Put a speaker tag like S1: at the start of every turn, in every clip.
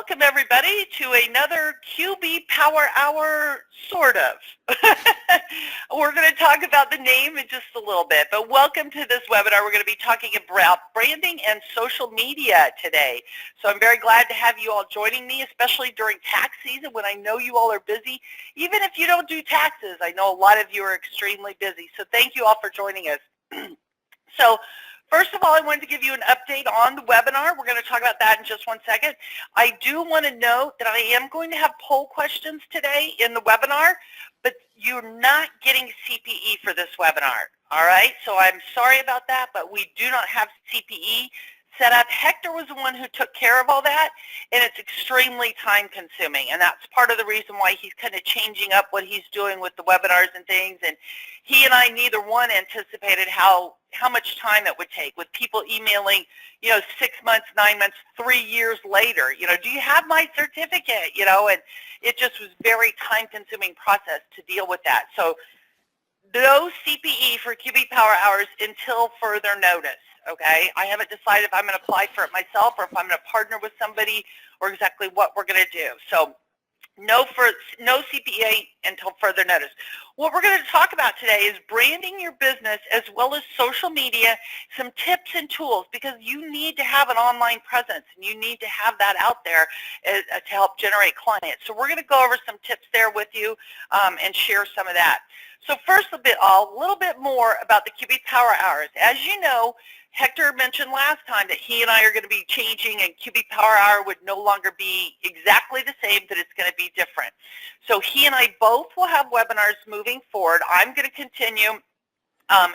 S1: welcome everybody to another QB Power Hour, sort of. We're going to talk about the name in just a little bit, but welcome to this webinar. We're going to be talking about branding and social media today. So I'm very glad to have you all joining me, especially during tax season when I know you all are busy. Even if you don't do taxes, I know a lot of you are extremely busy. So thank you all for joining us. So first of all, I wanted to give you an update on the webinar. We're going to talk about that in just one second. I do want to note that I am going to have poll questions today in the webinar, but you're not getting CPE for this webinar. All right, so I'm sorry about that, but we do not have CPE set up. Hector was the one who took care of all that, and it's extremely time consuming, and that's part of the reason why he's kind of changing up what he's doing with the webinars and things. And he and I, neither one anticipated how much time it would take, with people emailing, 6 months, 9 months, 3 years later, do you have my certificate, and it just was very time consuming process to deal with that. So no CPE for QB Power Hours until further notice. Okay, I haven't decided if I'm going to apply for it myself or if I'm going to partner with somebody or exactly what we're going to do. So no CPA until further notice. What we're going to talk about today is branding your business as well as social media, some tips and tools, because you need to have an online presence and you need to have that out there to help generate clients. So we're going to go over some tips there with you and share some of that. So first a little bit more about the QB Power Hours. As you know, Hector mentioned last time that he and I are going to be changing, and QB Power Hour would no longer be exactly the same, that it's going to be different. So he and I both will have webinars moving forward. I'm going to continue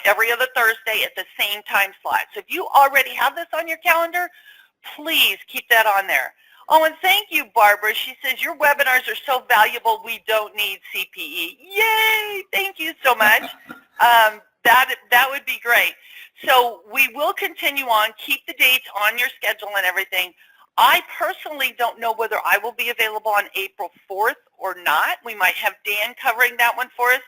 S1: every other Thursday at the same time slot. So if you already have this on your calendar, please keep that on there. Oh, and thank you, Barbara. She says, your webinars are so valuable, we don't need CPE. Yay! Thank you so much. That would be great. So we will continue on. Keep the dates on your schedule and everything. I personally don't know whether I will be available on April 4th or not. We might have Dan covering that one for us.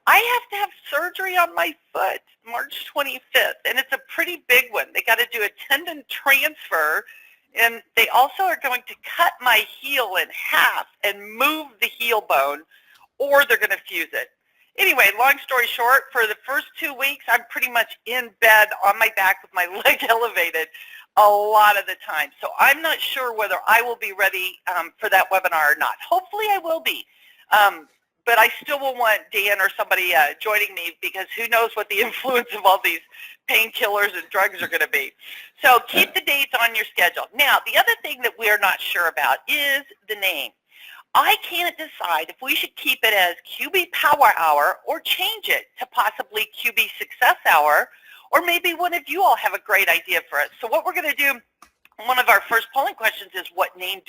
S1: I have to have surgery on my foot March 25th, and it's a pretty big one. They got to do a tendon transfer, and they also are going to cut my heel in half and move the heel bone, or they're going to fuse it. Anyway, long story short, for the first 2 weeks, I'm pretty much in bed on my back with my leg elevated a lot of the time. So I'm not sure whether I will be ready for that webinar or not. Hopefully I will be. But I still will want Dan or somebody joining me, because who knows what the influence of all these painkillers and drugs are going to be. So keep the dates on your schedule. Now, the other thing that we're not sure about is the name. I can't decide if we should keep it as QB Power Hour or change it to possibly QB Success Hour, or maybe one of you all have a great idea for us. So what we're going to do, one of our first polling questions is, what name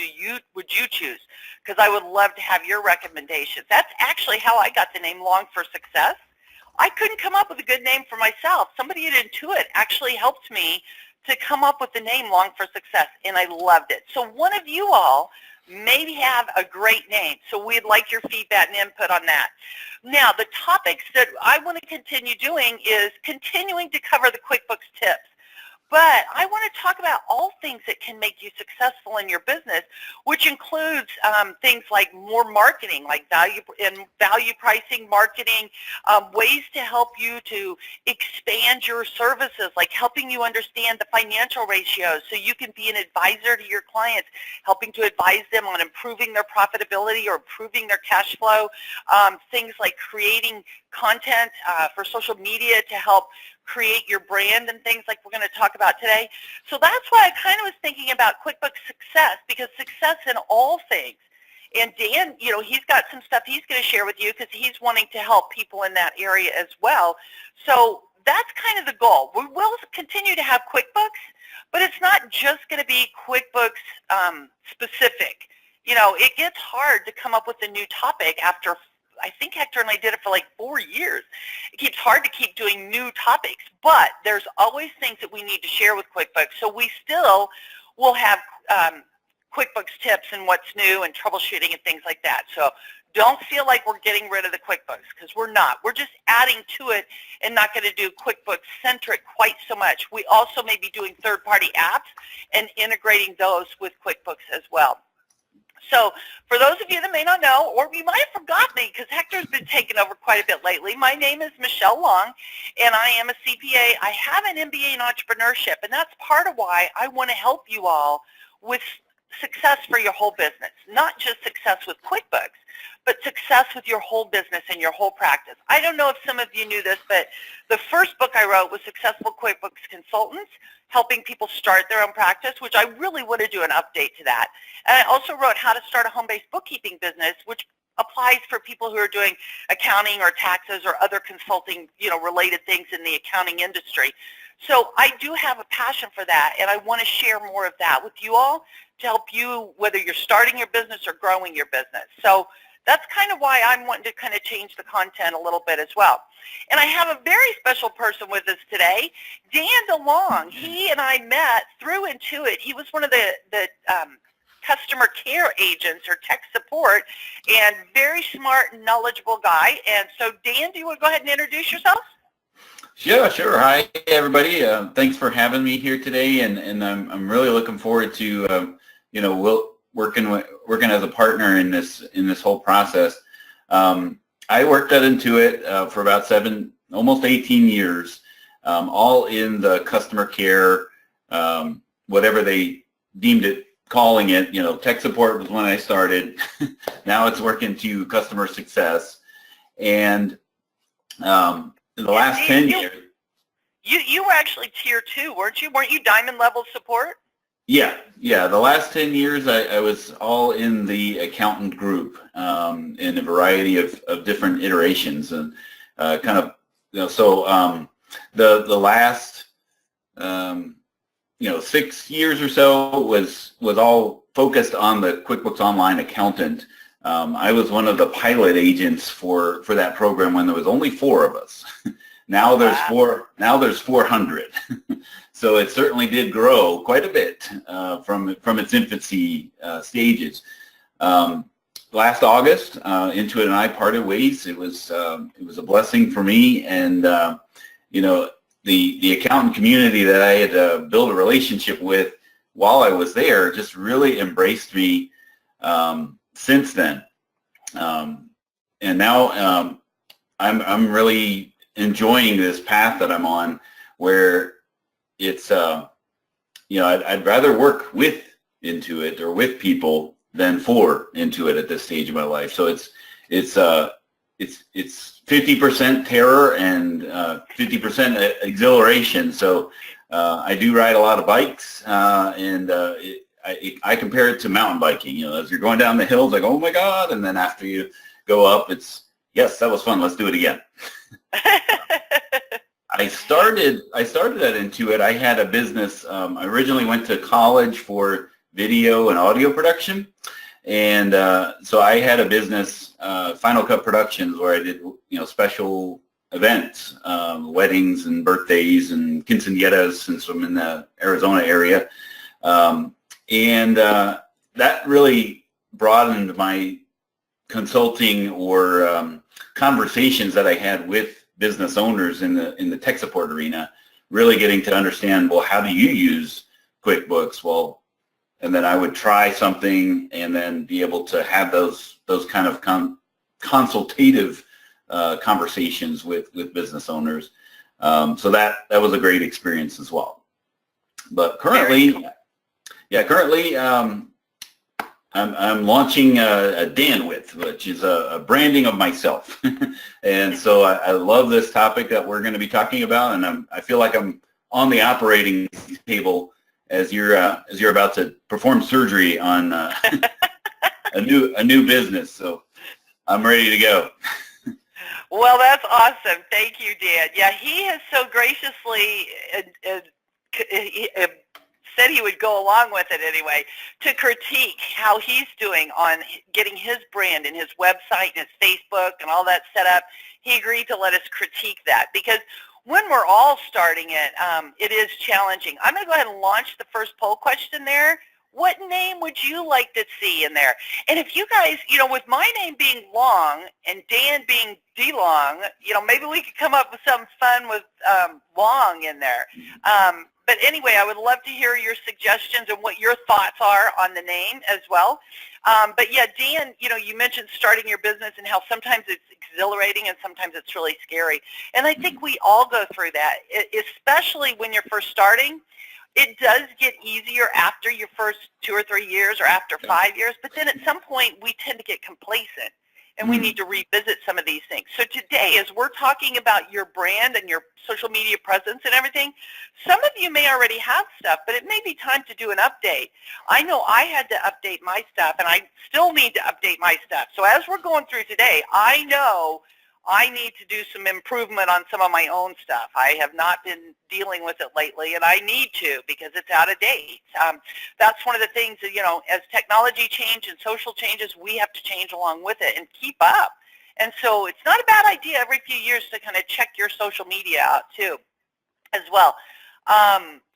S1: would you choose? Because I would love to have your recommendations. That's actually how I got the name Long for Success. I couldn't come up with a good name for myself. Somebody at Intuit actually helped me to come up with the name Long for Success, and I loved it. So one of you all maybe have a great name. So we'd like your feedback and input on that. Now, the topics that I want to continue doing is continuing to cover the QuickBooks tips. But I want to talk about all things that can make you successful in your business, which includes things like more marketing, like value pricing, marketing, ways to help you to expand your services, like helping you understand the financial ratios so you can be an advisor to your clients, helping to advise them on improving their profitability or improving their cash flow, things like creating content for social media to help create your brand and things like we're going to talk about today. So that's why I kind of was thinking about QuickBooks Success, because success in all things. And Dan, he's got some stuff he's going to share with you, because he's wanting to help people in that area as well. So that's kind of the goal. We will continue to have QuickBooks, but it's not just going to be QuickBooks specific. It gets hard to come up with a new topic after, I think Hector and I did it for like 4 years. It keeps hard to keep doing new topics, but there's always things that we need to share with QuickBooks. So we still will have QuickBooks tips and what's new and troubleshooting and things like that. So don't feel like we're getting rid of the QuickBooks, because we're not. We're just adding to it and not going to do QuickBooks-centric quite so much. We also may be doing third-party apps and integrating those with QuickBooks as well. So for those of you that may not know, or you might have forgotten me because Hector's been taking over quite a bit lately, my name is Michelle Long, and I am a CPA. I have an MBA in entrepreneurship, and that's part of why I want to help you all with success for your whole business, not just success with QuickBooks, but success with your whole business and your whole practice. I don't know if some of you knew this, but the first book I wrote was Successful QuickBooks Consultants, helping people start their own practice, which I really want to do an update to that. And I also wrote How to Start a Home-Based Bookkeeping Business, which applies for people who are doing accounting or taxes or other consulting, related things in the accounting industry. So I do have a passion for that, and I want to share more of that with you all to help you, whether you're starting your business or growing your business. So that's kind of why I'm wanting to kind of change the content a little bit as well. And I have a very special person with us today, Dan DeLong. He and I met through Intuit. He was one of the customer care agents or tech support, and very smart and knowledgeable guy. And so, Dan, do you want to go ahead and introduce yourself?
S2: Sure. Hi, everybody. Thanks for having me here today, and I'm really looking forward to working as a partner in this whole process. I worked at Intuit for about almost 18 years, all in the customer care, whatever they deemed it, calling it. Tech support was when I started. Now it's working to customer success, and in the last 10 years.
S1: You were actually tier 2, weren't you? Weren't you diamond level support?
S2: Yeah. The last 10 years, I was all in the accountant group in a variety of different iterations, and the last 6 years or so was all focused on the QuickBooks Online accountant. I was one of the pilot agents for that program when there was only 4 of us. Now there's 400. So it certainly did grow quite a bit from its infancy stages. Last August, Intuit and I parted ways. It was a blessing for me, and the accountant community that I had built a relationship with while I was there just really embraced me since then. And now I'm really enjoying this path that I'm on, where it's I'd rather work with Intuit or with people than for Intuit at this stage of my life. So it's 50% terror and 50% exhilaration. So I do ride a lot of bikes, and I compare it to mountain biking. As you're going down the hills, like, oh my God, and then after you go up, it's, yes, that was fun, let's do it again. I started at Intuit. I had a business. I originally went to college for video and audio production, and so I had a business, Final Cut Productions, where I did special events, weddings and birthdays and quinceañeras, since I'm in the Arizona area, and that really broadened my consulting or conversations that I had with business owners in the tech support arena, really getting to understand, well, how do you use QuickBooks? Well, and then I would try something and then be able to have those kind of consultative conversations with business owners. So that was a great experience as well. But currently, I'm launching a Danwith, which is a branding of myself. And so I love this topic that we're going to be talking about, and I feel like I'm on the operating table as you're about to perform surgery on a new business. So I'm ready to go.
S1: Well, that's awesome. Thank you, Dan. Yeah, he has so graciously said he would go along with it anyway, to critique how he's doing on getting his brand and his website and his Facebook and all that set up. He agreed to let us critique that, because when we're all starting it, it is challenging. I'm going to go ahead and launch the first poll question there. What name would you like to see in there? And if you guys, with my name being Long and Dan being DeLong, maybe we could come up with something fun with Long in there. But anyway, I would love to hear your suggestions and what your thoughts are on the name as well. But yeah, Dan, you mentioned starting your business and how sometimes it's exhilarating and sometimes it's really scary. And I think we all go through that, especially when you're first starting. It does get easier after your first 2 or 3 years or after 5 years, but then at some point we tend to get complacent and we need to revisit some of these things. So today, as we're talking about your brand and your social media presence and everything, some of you may already have stuff, but it may be time to do an update. I know I had to update my stuff, and I still need to update my stuff. So as we're going through today, I know I need to do some improvement on some of my own stuff. I have not been dealing with it lately, and I need to because it's out of date. That's one of the things that, as technology changes and social changes, we have to change along with it and keep up. And so it's not a bad idea every few years to kind of check your social media out too as well.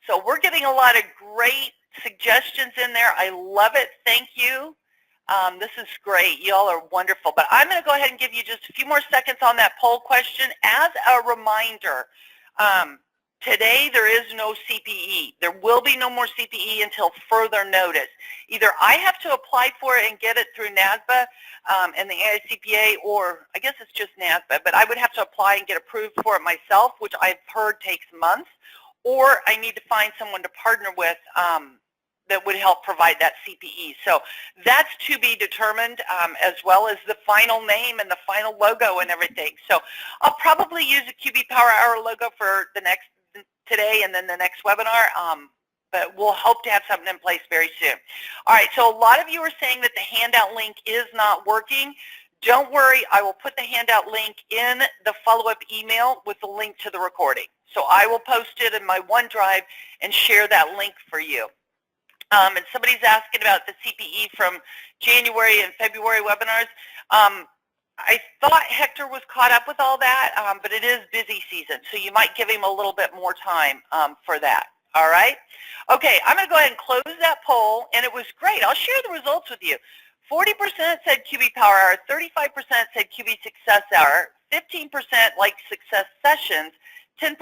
S1: So we're getting a lot of great suggestions in there. I love it. Thank you. This is great. Y'all are wonderful. But I'm going to go ahead and give you just a few more seconds on that poll question. As a reminder, today there is no CPE. There will be no more CPE until further notice. Either I have to apply for it and get it through NASBA and the AICPA, or I guess it's just NASBA, but I would have to apply and get approved for it myself, which I've heard takes months, or I need to find someone to partner with that would help provide that CPE. So that's to be determined, as well as the final name and the final logo and everything. So I'll probably use a QB Power Hour logo for today and then the next webinar, but we'll hope to have something in place very soon. All right, so a lot of you are saying that the handout link is not working. Don't worry, I will put the handout link in the follow-up email with the link to the recording. So I will post it in my OneDrive and share that link for you. And somebody's asking about the CPE from January and February webinars. I thought Hector was caught up with all that, but it is busy season, so you might give him a little bit more time for that. All right? Okay, I'm going to go ahead and close that poll, and it was great. I'll share the results with you. 40% said QB Power Hour, 35% said QB Success Hour, 15% like Success Sessions, 10%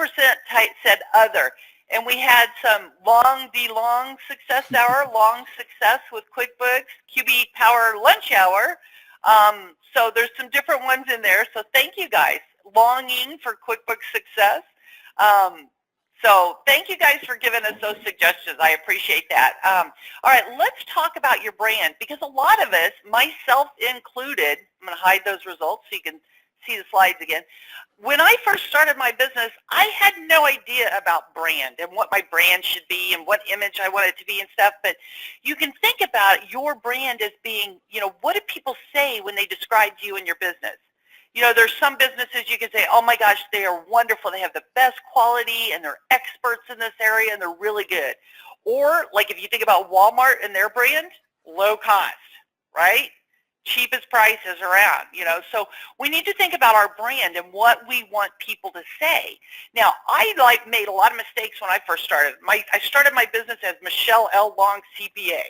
S1: said Other. And we had some long success hour, long success with QuickBooks, QB Power Lunch Hour. So there's some different ones in there. So thank you guys. Longing for QuickBooks Success. So thank you guys for giving us those suggestions. I appreciate that. All right, let's talk about your brand, because a lot of us, myself included, I'm going to hide those results so you can see the slides again. When I first started my business, I had no idea about brand and what my brand should be and what image I wanted it to be and stuff. But you can think about your brand as being, what do people say when they describe you and your business? There's some businesses you can say, oh my gosh, they are wonderful. They have the best quality and they're experts in this area and they're really good. Or like if you think about Walmart and their brand, low cost, right? Cheapest prices around, so we need to think about our brand and what we want people to say. Now, I made a lot of mistakes when I first started. I started my business as Michelle L. Long CPA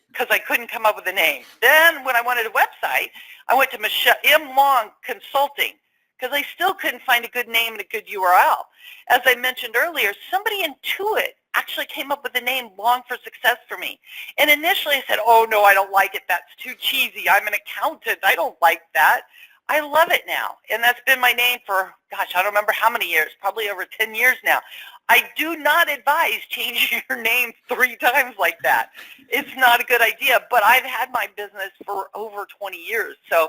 S1: because I couldn't come up with a name. Then when I wanted a website, I went to Michelle M. Long Consulting because I still couldn't find a good name and a good URL. As I mentioned earlier, somebody Intuit actually came up with the name Long for Success for me. And initially I said, oh no, I don't like it. That's too cheesy. I'm an accountant. I don't like that. I love it now. And that's been my name for, gosh, I don't remember how many years, probably over 10 years now. I do not advise changing your name 3 times like that. It's not a good idea, but I've had my business for over 20 years. So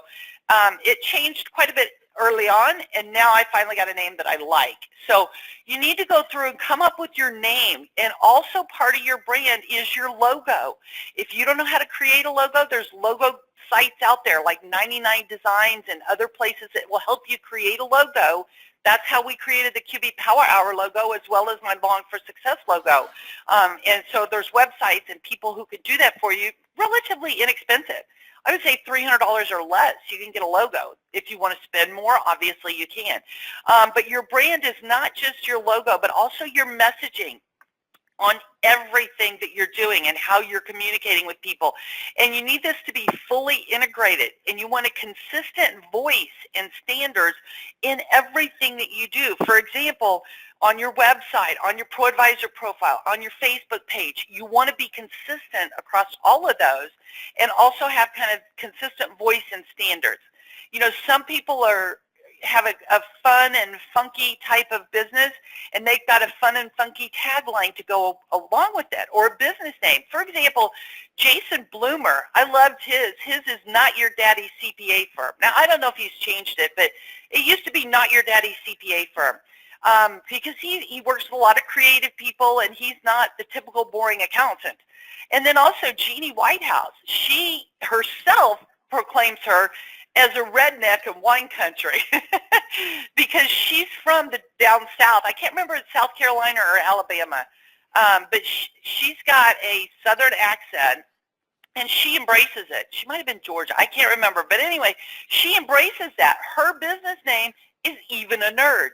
S1: it changed quite a bit early on, and now I finally got a name that I like. So you need to go through and come up with your name, and also part of your brand is your logo. If you don't know how to create a logo, there's logo sites out there like 99 Designs and other places that will help you create a logo. That's how we created the QB Power Hour logo as well as my Long for Success logo. And so there's websites and people who could do that for you, relatively inexpensive. I would say $300 or less, you can get a logo. If you want to spend more, obviously you can. But your brand is not just your logo, but also your messaging on everything that you're doing and how you're communicating with people. And you need this to be fully integrated, and you want a consistent voice and standards in everything that you do. For example, on your website, on your ProAdvisor profile, on your Facebook page. You want to be consistent across all of those and also have kind of consistent voice and standards. You know, some people have a fun and funky type of business, and they've got a fun and funky tagline to go along with it, or a business name. For example, Jason Bloomer, I loved his. His is Not Your Daddy's CPA Firm. Now, I don't know if he's changed it, but it used to be Not Your Daddy's CPA Firm. Because he works with a lot of creative people, and he's not the typical boring accountant. And then also Jeannie Whitehouse. She herself proclaims her as a redneck in wine country because she's from the down south. I can't remember if it's South Carolina or Alabama, but she's got a southern accent, and she embraces it. She might have been Georgia. I can't remember. But anyway, she embraces that. Her business name is Even a Nerd.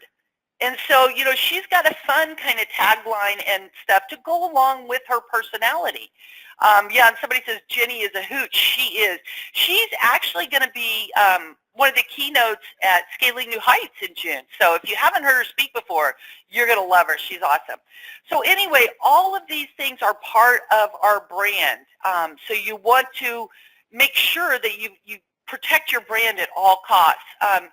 S1: And so, you know, she's got a fun kind of tagline and stuff to go along with her personality. Yeah, and somebody says Jenny is a hoot. She is. She's actually going to be one of the keynotes at Scaling New Heights in June. So if you haven't heard her speak before, you're going to love her. She's awesome. So anyway, all of these things are part of our brand. So you want to make sure that you protect your brand at all costs.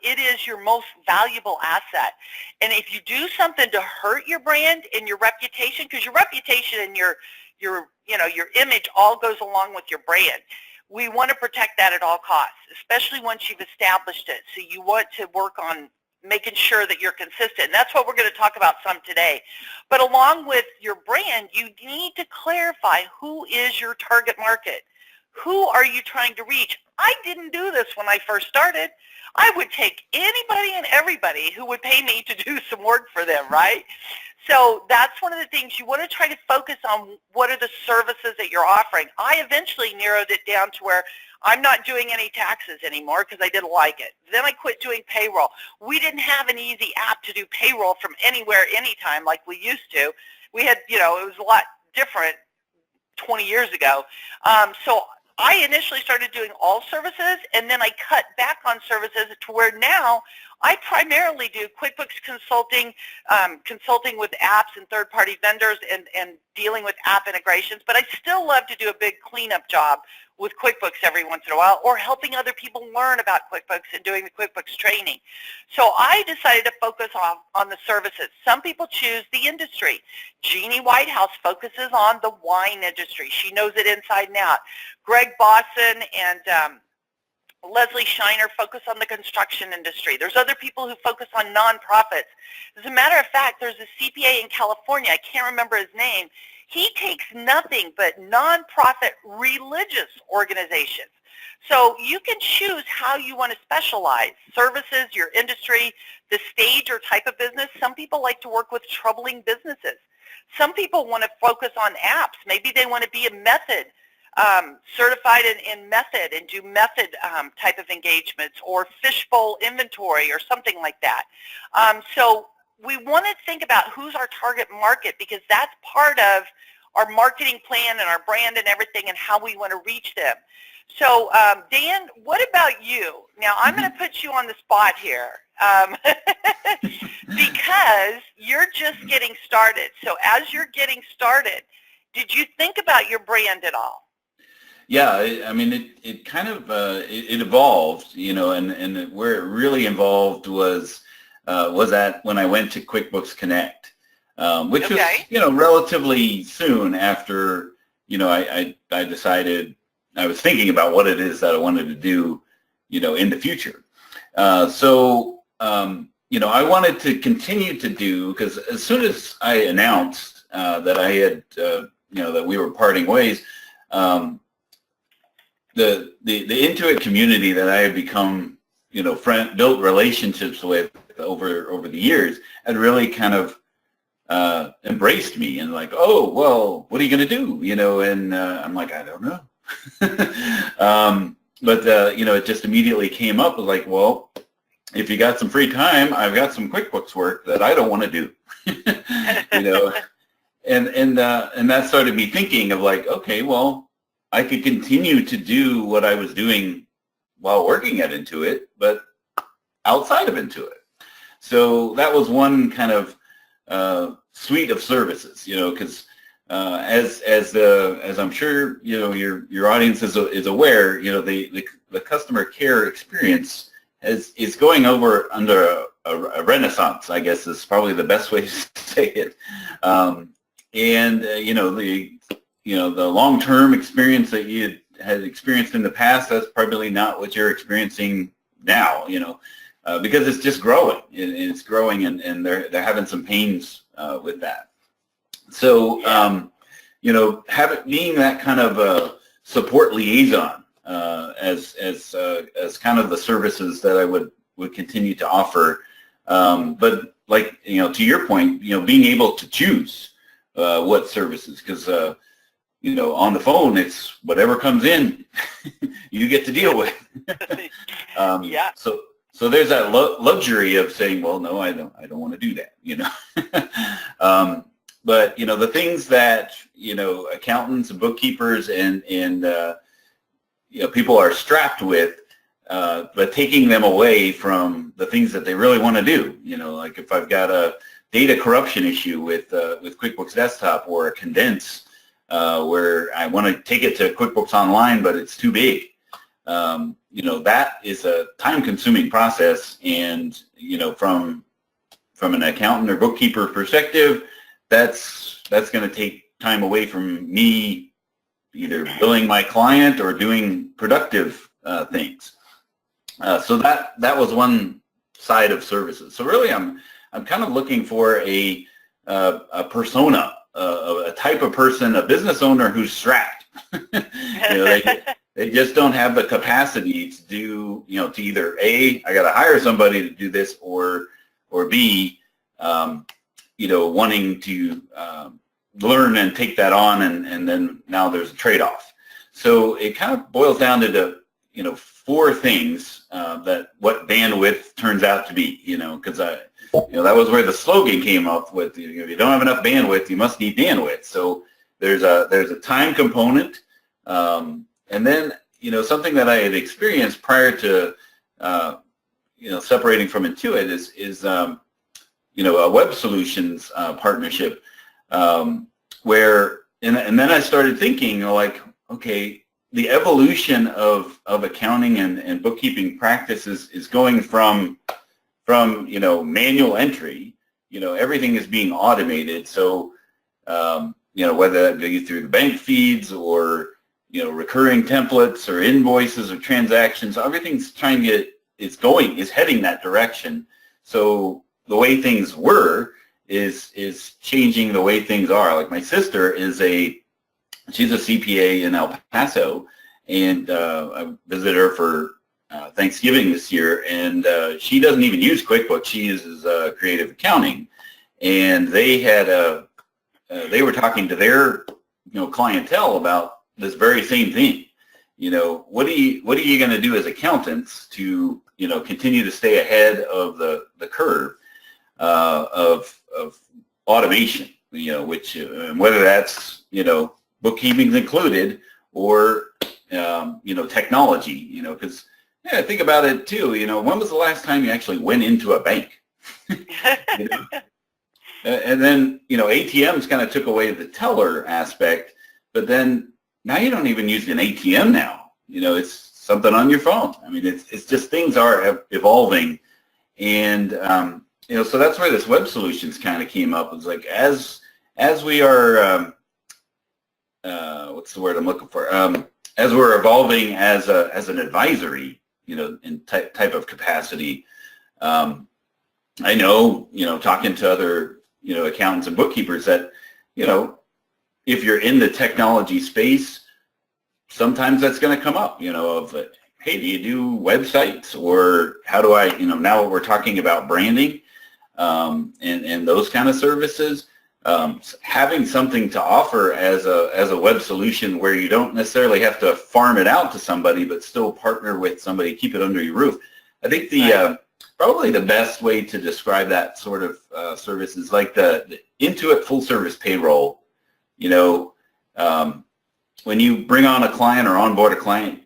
S1: It is your most valuable asset. And if you do something to hurt your brand and your reputation, because your reputation and your image all goes along with your brand, we want to protect that at all costs, especially once you've established it. So you want to work on making sure that you're consistent. And that's what we're going to talk about some today. But along with your brand, you need to clarify who is your target market. Who are you trying to reach? I didn't do this when I first started. I would take anybody and everybody who would pay me to do some work for them, right? So that's one of the things you want to try to focus on. What are the services that you're offering? I eventually narrowed it down to where I'm not doing any taxes anymore because I didn't like it. Then I quit doing payroll. We didn't have an easy app to do payroll from anywhere, anytime like we used to. We had, it was a lot different 20 years ago. So I initially started doing all services, and then I cut back on services to where now I primarily do QuickBooks consulting, consulting with apps and third-party vendors, and dealing with app integrations. But I still love to do a big cleanup job with QuickBooks every once in a while, or helping other people learn about QuickBooks and doing the QuickBooks training. So I decided to focus on the services. Some people choose the industry. Jeannie Whitehouse focuses on the wine industry. She knows it inside and out. Greg Bosson and Leslie Shiner focus on the construction industry. There's other people who focus on nonprofits. As a matter of fact, there's a CPA in California, I can't remember his name. He takes nothing but nonprofit religious organizations. So you can choose how you want to specialize. Services, your industry, the stage or type of business. Some people like to work with troubling businesses. Some people want to focus on apps. Maybe they want to be a method, certified in method, and do method type of engagements, or fishbowl inventory or something like that. So we want to think about who's our target market, because that's part of our marketing plan and our brand and everything, and how we want to reach them. So Dan, what about you? Now I'm going to put you on the spot here because you're just getting started. So as you're getting started, did you think about your brand at all?
S2: Yeah, I mean, it kind of it evolved, and where it really evolved was that when I went to QuickBooks Connect, which was relatively soon after I decided I was thinking about what it is that I wanted to do in the future. So I wanted to continue to do, because as soon as I announced that I had that we were parting ways, the Intuit community that I had become, built relationships with over the years, had really kind of embraced me, and like, oh, well, what are you going to do? And I'm like, I don't know. But it just immediately came up, was like, well, if you got some free time, I've got some QuickBooks work that I don't want to do. And that started me thinking of like, okay, well, I could continue to do what I was doing while working at Intuit, but outside of Intuit. So that was one kind of suite of services, because as I'm sure your audience is aware, the customer care experience is going under a renaissance, I guess is probably the best way to say it. The long-term experience that you had experienced in the past, that's probably not what you're experiencing now, because it's just growing, and it's growing, and they're having some pains with that. So, being that kind of a support liaison as kind of the services that I would continue to offer, but like to your point, being able to choose what services, because on the phone it's whatever comes in you get to deal with.
S1: Yeah.
S2: So there's that luxury of saying, well, no, I don't want to do that, but the things that accountants and bookkeepers and people are strapped with, but taking them away from the things that they really want to do. Like if I've got a data corruption issue with QuickBooks Desktop, or a condense where I want to take it to QuickBooks Online, but it's too big. That is a time-consuming process, and from an accountant or bookkeeper perspective, that's going to take time away from me either billing my client or doing productive things. So that was one side of services. So really, I'm kind of looking for a persona, a type of person, a business owner who's strapped. They just don't have the capacity to do, to either A, I got to hire somebody to do this, or B, wanting to learn and take that on, and then now there's a trade-off. So it kind of boils down to four things that what bandwidth turns out to be, because that was where the slogan came up with, if you don't have enough bandwidth, you must need bandwidth. So there's a time component, and then something that I had experienced prior to separating from Intuit is a web solutions partnership, where and then I started thinking okay, the evolution of accounting and bookkeeping practices is going from manual entry. Everything is being automated. So whether that be through the bank feeds or recurring templates or invoices or transactions, everything's is heading that direction. So the way things were is changing the way things are. Like my sister she's a CPA in El Paso, and I visited her for Thanksgiving this year, and she doesn't even use QuickBooks. She uses Creative Accounting, and they were talking to their clientele about this very same thing. What are you going to do as accountants to continue to stay ahead of the curve of automation, which whether that's bookkeeping's included, or technology, because think about it too. When was the last time you actually went into a bank? And then ATMs kind of took away the teller aspect, but then now you don't even use an ATM now. It's something on your phone. I mean, it's just things are evolving, and so that's where this web solutions kind of came up. It's like as we are what's the word I'm looking for? As we're evolving as an advisory, in type of capacity. I know, talking to other, accountants and bookkeepers that, if you're in the technology space, sometimes that's going to come up, of, hey, do you do websites, or how do I, now we're talking about branding, and those kind of services. Having something to offer as a web solution where you don't necessarily have to farm it out to somebody, but still partner with somebody, keep it under your roof. I think probably the best way to describe that sort of service is like the Intuit full service payroll. When you bring on a client or onboard a client,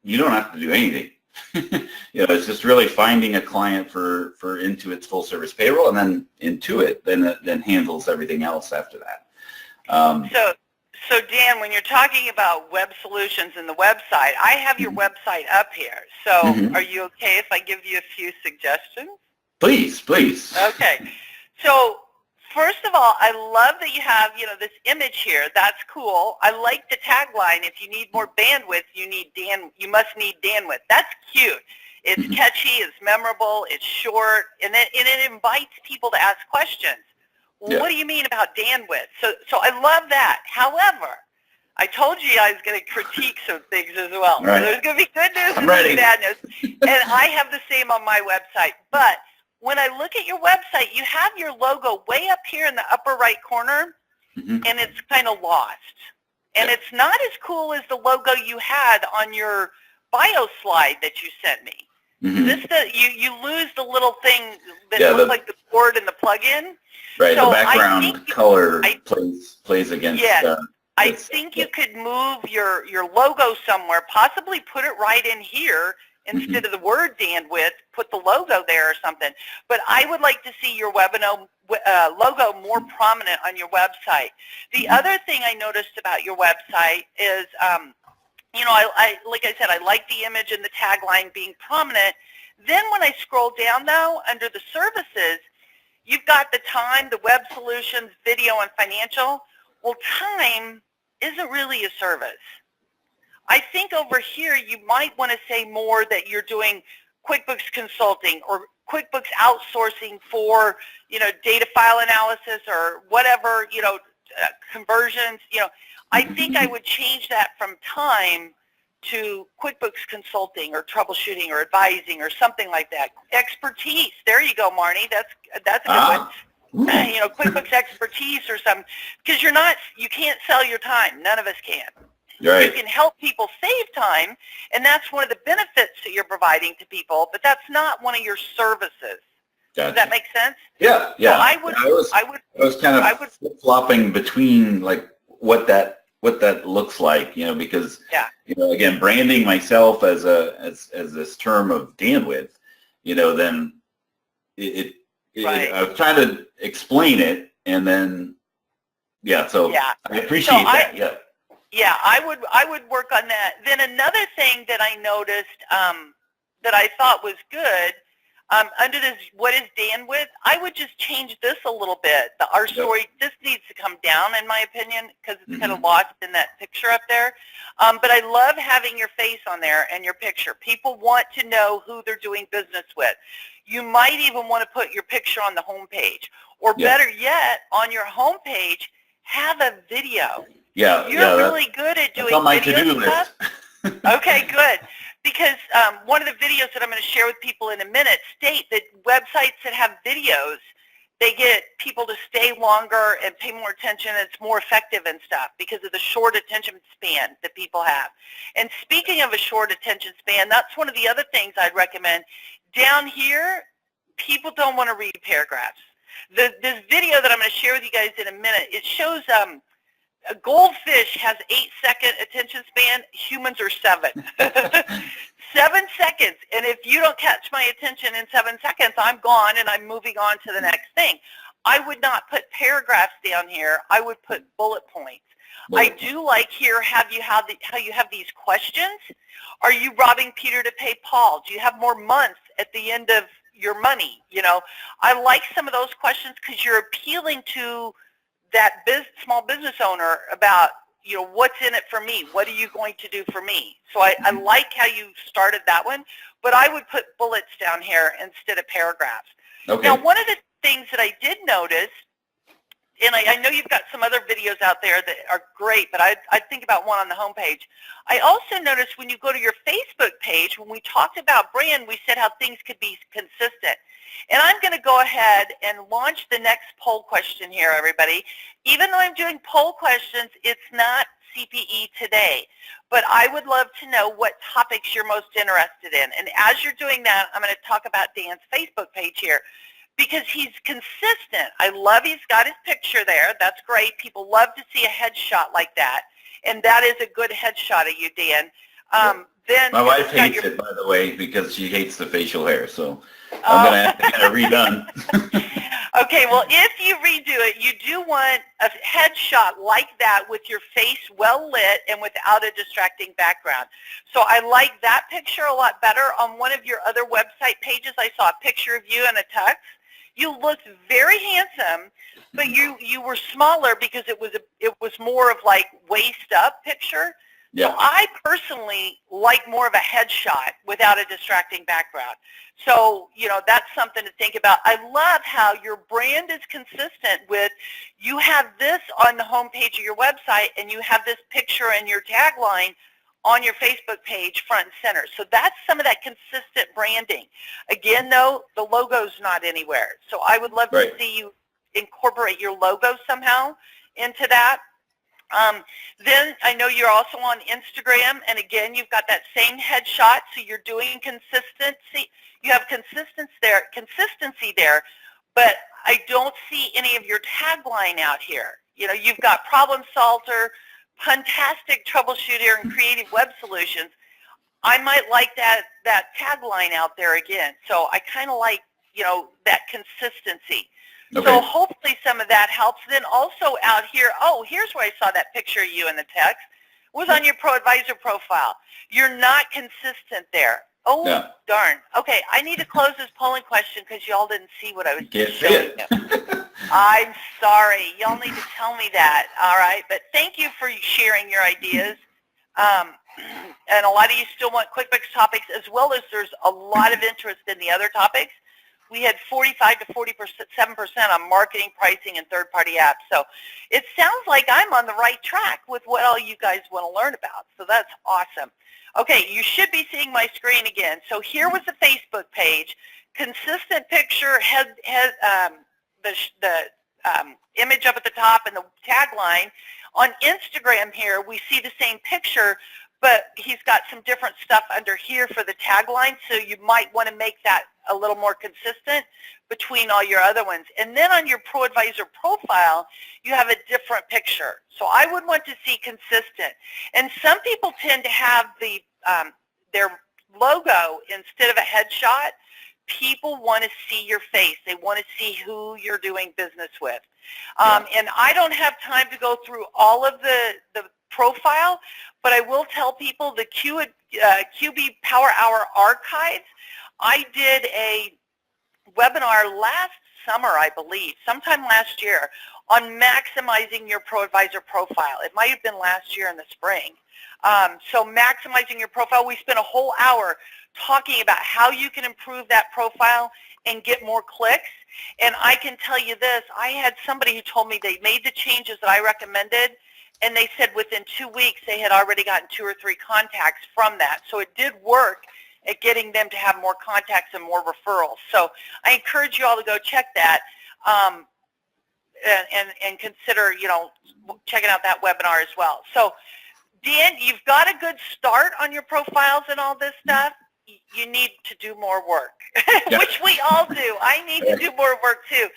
S2: you don't have to do anything. it's just really finding a client for Intuit's full service payroll, and then Intuit then handles everything else after that.
S1: So Dan, when you're talking about web solutions and the website, I have your website up here. So are you okay if I give you a few suggestions?
S2: Please, please.
S1: Okay. So first of all, I love that you have, this image here. That's cool. I like the tagline, if you need more bandwidth, you must need bandwidth. That's cute. It's catchy, it's memorable, it's short, and it invites people to ask questions. Well, what do you mean about bandwidth? So I love that. However, I told you I was going to critique some things as well.
S2: Right.
S1: So there's going to be good news and
S2: ready.
S1: bad news. And I have the same on my website. But when I look at your website, you have your logo way up here in the upper right corner, and it's kind of lost. And it's not as cool as the logo you had on your bio slide that you sent me. You lose the little thing that looks like the board and the plug-in.
S2: Right,
S1: so
S2: the background color plays against.
S1: Yes, I think you could move your logo somewhere, possibly put it right in here instead of the word bandwidth, put the logo there or something. But I would like to see your webinar logo more prominent on your website. The other thing I noticed about your website is, like I said, I like the image and the tagline being prominent. Then when I scroll down, though, under the services, you've got the time, the web solutions, video, and financial. Well, time isn't really a service. I think over here you might want to say more that you're doing QuickBooks consulting or QuickBooks outsourcing for, data file analysis or whatever, conversions. I think I would change that from time to QuickBooks consulting or troubleshooting or advising or something like that. Expertise. There you go, Marnie. That's a good one. QuickBooks expertise or something, because you can't sell your time. None of us can.
S2: Right.
S1: You can help people save time, and that's one of the benefits that you're providing to people, but that's not one of your services.
S2: Gotcha.
S1: Does that make sense?
S2: Yeah.
S1: So I
S2: was kind of flopping between like what that looks like, because again, branding myself as this term of bandwidth, then I was trying to explain it, and then I appreciate that.
S1: Yeah, I would work on that. Then another thing that I noticed that I thought was good, under this, what is bandwidth, I would just change this a little bit. Our story, this needs to come down, in my opinion, because it's kind of lost in that picture up there. But I love having your face on there and your picture. People want to know who they're doing business with. You might even want to put your picture on the home page. Or better yet, on your home page, have a video. You're really good at doing
S2: on my
S1: video
S2: to-do
S1: stuff.
S2: list.
S1: Okay, good. Because one of the videos that I'm going to share with people in a minute state that websites that have videos, they get people to stay longer and pay more attention, and it's more effective and stuff because of the short attention span that people have. And speaking of a short attention span, that's one of the other things I'd recommend. Down here, people don't want to read paragraphs. This video that I'm going to share with you guys in a minute, it shows a goldfish has 8-second attention span. Humans are 7. 7 seconds. And if you don't catch my attention in 7 seconds, I'm gone and I'm moving on to the next thing. I would not put paragraphs down here. I would put bullet points. I do like here how you have these questions. Are you robbing Peter to pay Paul? Do you have more months at the end of your money? I like some of those questions because you're appealing to that small business owner about, what's in it for me? What are you going to do for me? So I like how you started that one, but I would put bullets down here instead of paragraphs. Okay. Now, one of the things that I did notice, and I know you've got some other videos out there that are great, but I think about one on the homepage. I also noticed when you go to your Facebook page, when we talked about brand, we said how things could be consistent. And I'm going to go ahead and launch the next poll question here, everybody. Even though I'm doing poll questions, it's not CPE today. But I would love to know what topics you're most interested in. And as you're doing that, I'm going to talk about Dan's Facebook page here because he's consistent. I love he's got his picture there. That's great. People love to see a headshot like that. And that is a good headshot of you, Dan. Then
S2: My wife
S1: got
S2: hates it, by the way, because she hates the facial hair. So I'm
S1: Oh.
S2: going to have to get it redone.
S1: Okay, well, if you redo it, you do want a headshot like that with your face well lit and without a distracting background. So I like that picture a lot better. On one of your other website pages, I saw a picture of you in a tux. You looked very handsome, but you were smaller because it was more of like waist up picture.
S2: Yeah.
S1: So I personally like more of a headshot without a distracting background. So, that's something to think about. I love how your brand is consistent with, you have this on the home page of your website and you have this picture and your tagline on your Facebook page front and center. So that's some of that consistent branding. Again, though, the logo's not anywhere. So I would love to see you incorporate your logo somehow into that. Then I know you're also on Instagram, and again, you've got that same headshot, so you're doing consistency. You have consistency there, but I don't see any of your tagline out here. You've got problem solver, fantastic troubleshooter, and creative web solutions. I might like that tagline out there again. So I kind of like, that consistency. Okay. So hopefully some of that helps. Then also out here, here's where I saw that picture of you in the text, was on your ProAdvisor profile. You're not consistent there. Oh, yeah. Darn. Okay, I need to close this polling question because y'all didn't see what I was showing you. I'm sorry. Y'all need to tell me that, all right? But thank you for sharing your ideas. And a lot of you still want QuickBooks topics, as well as there's a lot of interest in the other topics. We had 45 to 47% on marketing, pricing, and third-party apps. So it sounds like I'm on the right track with what all you guys want to learn about. So that's awesome. Okay, you should be seeing my screen again. So here was the Facebook page, consistent picture, the image up at the top and the tagline. On Instagram here, we see the same picture, but he's got some different stuff under here for the tagline, so you might want to make that a little more consistent between all your other ones. And then on your ProAdvisor profile, you have a different picture. So I would want to see consistent. And some people tend to have their logo instead of a headshot. People want to see your face. They want to see who you're doing business with. And I don't have time to go through all of the profile, but I will tell people the QB Power Hour archives. I did a webinar last summer, I believe, sometime last year, on maximizing your ProAdvisor profile. It might have been last year in the spring. So maximizing your profile, we spent a whole hour talking about how you can improve that profile and get more clicks. And I can tell you this, I had somebody who told me they made the changes that I recommended, and they said within 2 weeks they had already gotten 2 or 3 contacts from that. So it did work at getting them to have more contacts and more referrals. So I encourage you all to go check that and consider, checking out that webinar as well. So Dan, you've got a good start on your profiles and all this stuff. You need to do more work, which we all do. I need to do more work too.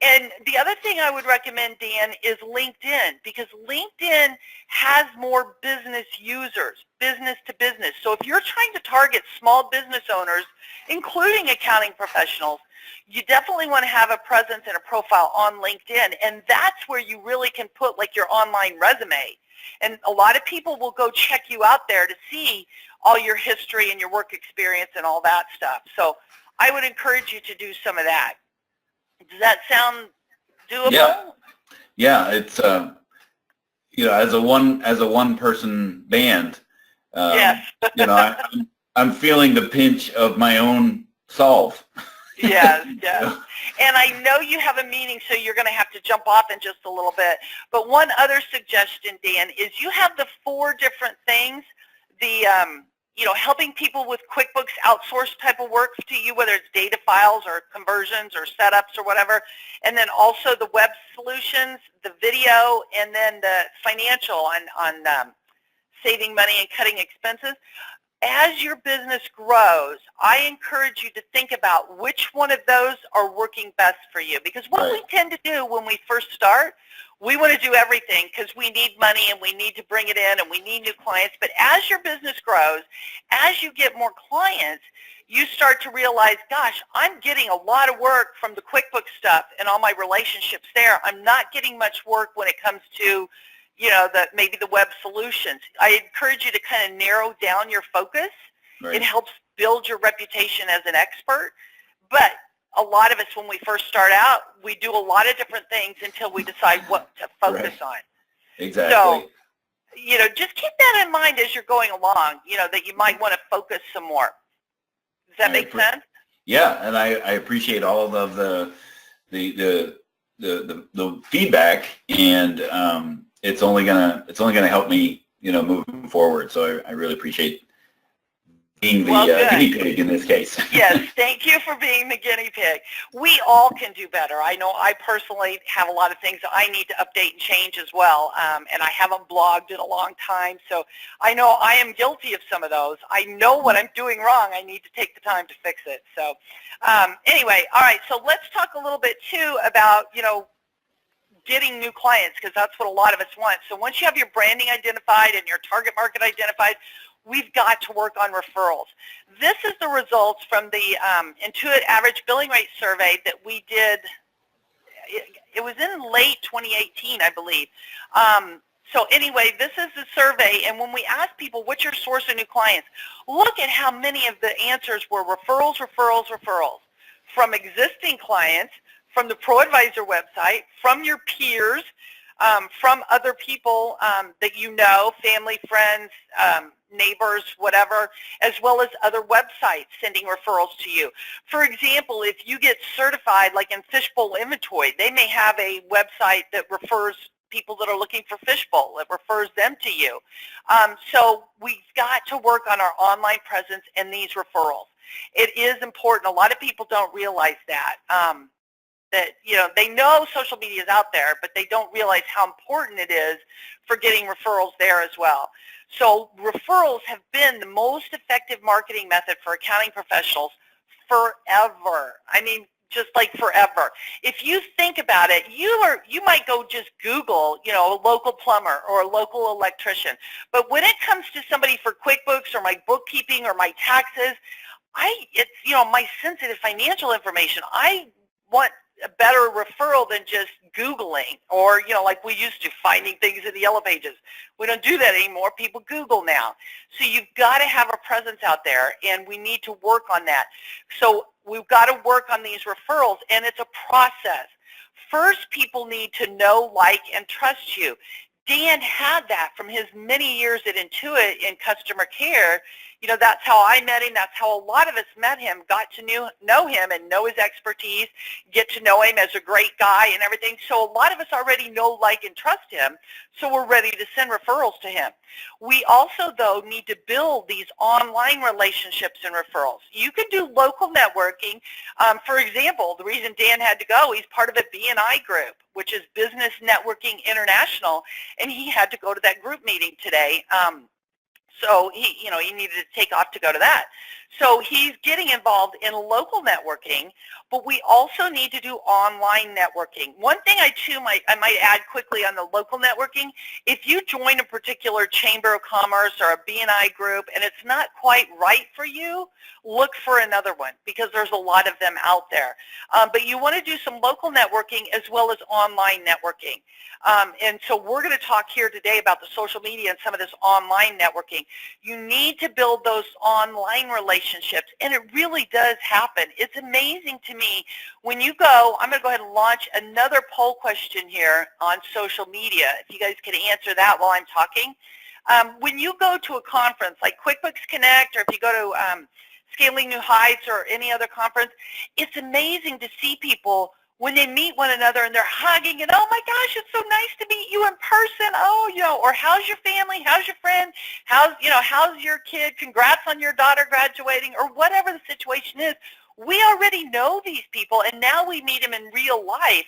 S1: And the other thing I would recommend, Dan, is LinkedIn, because LinkedIn has more business users, business to business. So if you're trying to target small business owners, including accounting professionals, you definitely want to have a presence and a profile on LinkedIn. And that's where you really can put like your online resume. And a lot of people will go check you out there to see all your history and your work experience and all that stuff. So I would encourage you to do some of that. Does that sound doable?
S2: Yeah, it's as a one person band,
S1: yes.
S2: I'm feeling the pinch of my own solve.
S1: Yes. And I know you have a meeting, so you're going to have to jump off in just a little bit. But one other suggestion, Dan, is you have the 4 different things, the helping people with QuickBooks outsource type of work to you, whether it's data files or conversions or setups or whatever, and then also the web solutions, the video, and then the financial on saving money and cutting expenses. As your business grows, I encourage you to think about which one of those are working best for you. Because what we tend to do when we first start, We want to do everything because we need money and we need to bring it in and we need new clients. But as your business grows, as you get more clients, you start to realize, gosh, I'm getting a lot of work from the QuickBooks stuff and all my relationships there. I'm not getting much work when it comes to, maybe the web solutions. I encourage you to kind of narrow down your focus.
S2: Right.
S1: It helps build your reputation as an expert. But a lot of us, when we first start out, we do a lot of different things until we decide what to focus on.
S2: Exactly.
S1: So, just keep that in mind as you're going along, that you might want to focus some more. Does that make sense?
S2: Yeah, and I appreciate all of the feedback, and it's only gonna help me, moving forward. So I really appreciate being the guinea pig in this case.
S1: Yes, thank you for being the guinea pig. We all can do better. I know I personally have a lot of things that I need to update and change as well, and I haven't blogged in a long time, so I know I am guilty of some of those. I know what I'm doing wrong. I need to take the time to fix it. So anyway, all right, so let's talk a little bit too about, getting new clients, because that's what a lot of us want. So once you have your branding identified and your target market identified, we've got to work on referrals. This is the results from the Intuit Average Billing Rate Survey that we did. It was in late 2018, I believe. So anyway, this is the survey, and when we ask people, what's your source of new clients, look at how many of the answers were referrals, referrals, referrals from existing clients, from the ProAdvisor website, from your peers, from other people that you know, family, friends, neighbors, whatever, as well as other websites sending referrals to you. For example, if you get certified, like in Fishbowl Inventory, they may have a website that refers people that are looking for Fishbowl. It refers them to you. So we've got to work on our online presence and these referrals. It is important. A lot of people don't realize that. That they know social media is out there, but they don't realize how important it is for getting referrals there as well. So referrals have been the most effective marketing method for accounting professionals forever. I mean, just like forever. If you think about it, you might go just Google, a local plumber or a local electrician. But when it comes to somebody for QuickBooks or my bookkeeping or my taxes, it's my sensitive financial information. I want a better referral than just Googling or, like we used to, finding things in the Yellow Pages. We don't do that anymore. People Google now. So you've got to have a presence out there, and we need to work on that. So we've got to work on these referrals, and it's a process. First, people need to know, like, and trust you. Dan had that from his many years at Intuit in customer care. That's how I met him. That's how a lot of us met him, got to know him and know his expertise, get to know him as a great guy and everything. So a lot of us already know, like, and trust him, so we're ready to send referrals to him. We also, though, need to build these online relationships and referrals. You can do local networking. For example, the reason Dan had to go, he's part of a BNI group, which is Business Networking International, and he had to go to that group meeting today. So he needed to take off to go to that. So he's getting involved in local networking, but we also need to do online networking. One thing I might add quickly on the local networking, if you join a particular chamber of commerce or a BNI group and it's not quite right for you, look for another one, because there's a lot of them out there. But you want to do some local networking as well as online networking. And so we're going to talk here today about the social media and some of this online networking. You need to build those online relationships, and it really does happen. It's amazing to me when you go. I'm going to go ahead and launch another poll question here on social media, if you guys can answer that while I'm talking. When you go to a conference like QuickBooks Connect, or if you go to Scaling New Heights or any other conference, it's amazing to see people when they meet one another and they're hugging and, oh my gosh, it's so nice to meet you in person. Oh, or how's your family? How's your friend? How's your kid? Congrats on your daughter graduating, or whatever the situation is. We already know these people, and now we meet them in real life.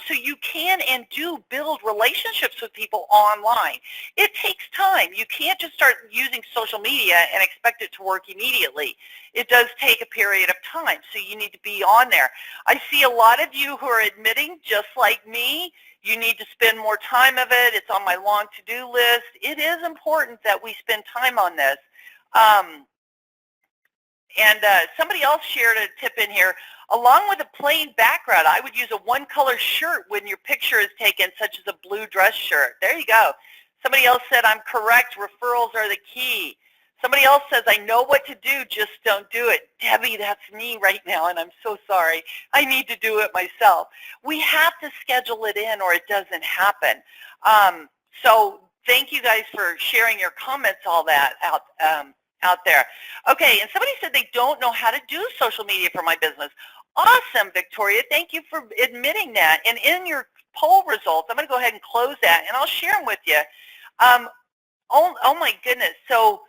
S1: So you can and do build relationships with people online. It takes time. You can't just start using social media and expect it to work immediately. It does take a period of time, so you need to be on there. I see a lot of you who are admitting, just like me, you need to spend more time of it. It's on my long to-do list. It is important that we spend time on this. Somebody else shared a tip in here. Along with a plain background, I would use a one-color shirt when your picture is taken, such as a blue dress shirt. There you go. Somebody else said, I'm correct. Referrals are the key. Somebody else says, I know what to do, just don't do it. Debbie, that's me right now, and I'm so sorry. I need to do it myself. We have to schedule it in or it doesn't happen. So thank you guys for sharing your comments, all that out there. Okay, and somebody said they don't know how to do social media for my business. Awesome, Victoria. Thank you for admitting that. And in your poll results, I'm going to go ahead and close that, and I'll share them with you. Oh my goodness. So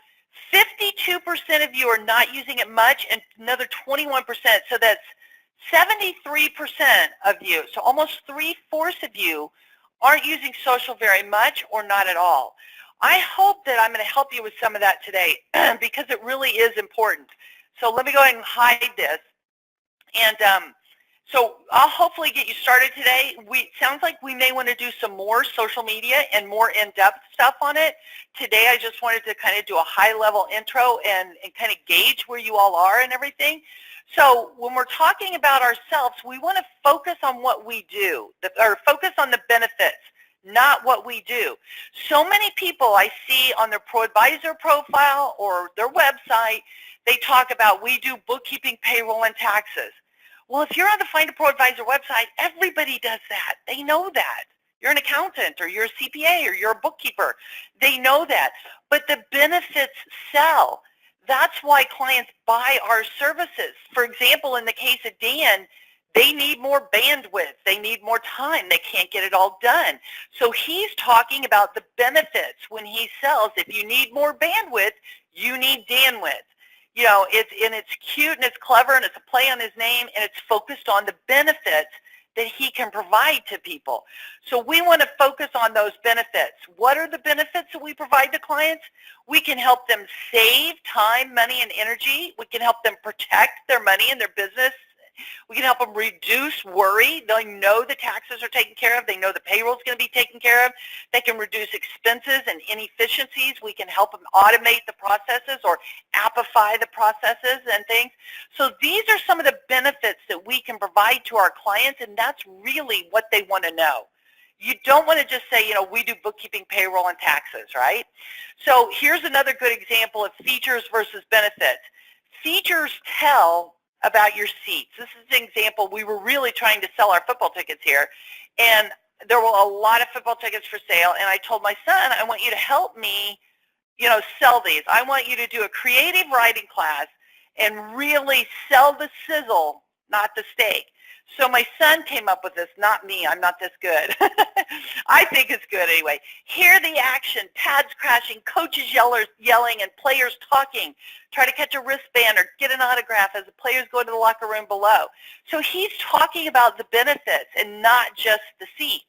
S1: 52% of you are not using it much, and another 21%. So that's 73% of you. So almost 3/4 of you aren't using social very much or not at all. I hope that I'm going to help you with some of that today because it really is important. So let me go ahead and hide this. And so I'll hopefully get you started today. Sounds like we may want to do some more social media and more in-depth stuff on it. Today I just wanted to kind of do a high-level intro and kind of gauge where you all are and everything. So when we're talking about ourselves, we want to focus on what we do, or focus on the benefits, not what we do. So many people I see on their ProAdvisor profile or their website, they talk about we do bookkeeping, payroll, and taxes. Well, if you're on the Find a ProAdvisor website, everybody does that. They know that. You're an accountant or you're a CPA or you're a bookkeeper. They know that. But the benefits sell. That's why clients buy our services. For example, in the case of Dan, they need more bandwidth. They need more time. They can't get it all done. So he's talking about the benefits when he sells. If you need more bandwidth, you need Danwidth. You know, it's cute and it's clever and it's a play on his name and it's focused on the benefits that he can provide to people. So we want to focus on those benefits. What are the benefits that we provide to clients? We can help them save time, money, and energy. We can help them protect their money and their business. We can help them reduce worry. They know the taxes are taken care of. They know the payroll is going to be taken care of. They can reduce expenses and inefficiencies. We can help them automate the processes or appify the processes and things. So these are some of the benefits that we can provide to our clients, and that's really what they want to know. You don't want to just say, you know, we do bookkeeping, payroll, and taxes, right? So here's another good example of features versus benefits. Features tell about your seats. This is an example. We were really trying to sell our football tickets here, and there were a lot of football tickets for sale, and I told my son, I want you to help me, you know, sell these. I want you to do a creative writing class and really sell the sizzle, not the steak. So my son came up with this, not me. I'm not this good. I think it's good anyway. Hear the action, pads crashing, coaches yelling, and players talking. Try to catch a wristband or get an autograph as the players go into the locker room below. So he's talking about the benefits and not just the seats,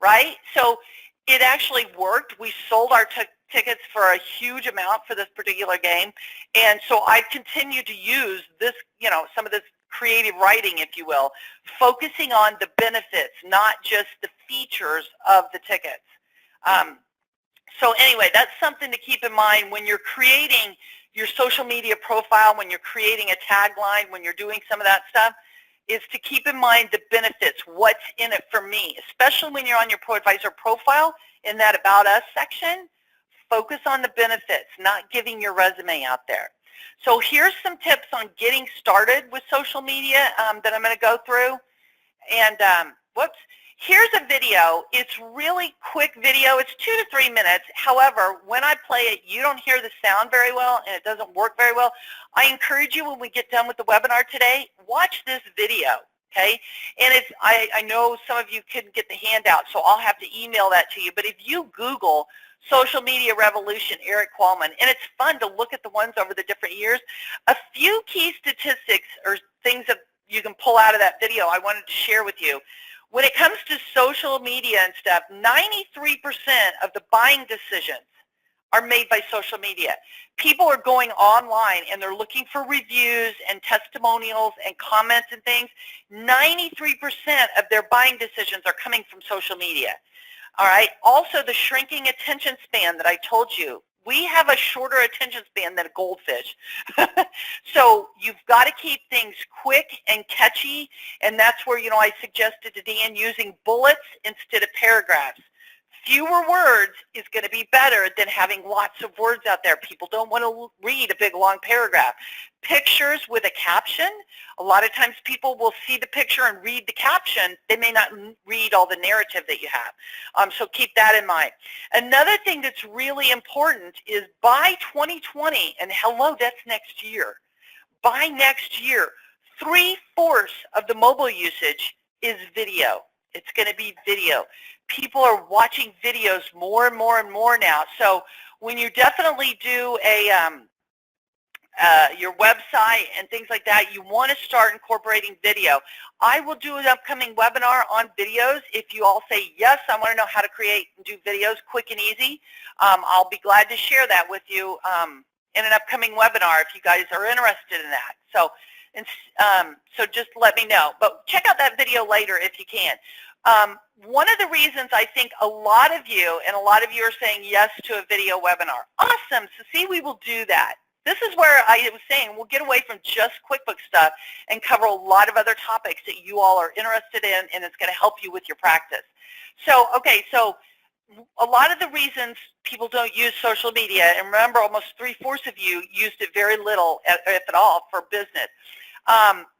S1: right? So it actually worked. We sold our tickets for a huge amount for this particular game. And so I continue to use this, you know, some of this creative writing, if you will, focusing on the benefits, not just the features of the tickets. So anyway, that's something to keep in mind when you're creating your social media profile, when you're creating a tagline, when you're doing some of that stuff, is to keep in mind the benefits, what's in it for me, especially when you're on your ProAdvisor profile in that About Us section. Focus on the benefits, not giving your resume out there. So here's some tips on getting started with social media that I'm going to go through. And here's a video. It's really quick video. It's 2 to 3 minutes. However, when I play it, you don't hear the sound very well and it doesn't work very well. I encourage you, when we get done with the webinar today, watch this video. Okay, and I know some of you couldn't get the handout, so I'll have to email that to you. But if you Google Social Media Revolution, Eric Qualman. And it's fun to look at the ones over the different years. A few key statistics or things that you can pull out of that video I wanted to share with you. When it comes to social media and stuff, 93% of the buying decisions are made by social media. People are going online and they're looking for reviews and testimonials and comments and things. 93% of their buying decisions are coming from social media. All right. Also, the shrinking attention span that I told you. We have a shorter attention span than a goldfish. So you've got to keep things quick and catchy, and that's where, I suggested to Dan using bullets instead of paragraphs. Fewer words is going to be better than having lots of words out there. People don't want to read a big, long paragraph. Pictures with a caption, a lot of times people will see the picture and read the caption. They may not read all the narrative that you have. So keep that in mind. Another thing that's really important is by 2020, and hello, that's next year. By next year, 3/4 of the mobile usage is video. It's going to be video. People are watching videos more and more and more now. So when you definitely do your website and things like that, you want to start incorporating video. I will do an upcoming webinar on videos. If you all say, yes, I want to know how to create and do videos quick and easy, I'll be glad to share that with you in an upcoming webinar if you guys are interested in that. So, so just let me know. But check out that video later if you can. One of the reasons I think a lot of you are saying yes to a video webinar. Awesome. So see, we will do that. This is where I was saying we'll get away from just QuickBooks stuff and cover a lot of other topics that you all are interested in, and it's going to help you with your practice. So, okay, so a lot of the reasons people don't use social media, and remember almost 3/4 of you used it very little, if at all, for business.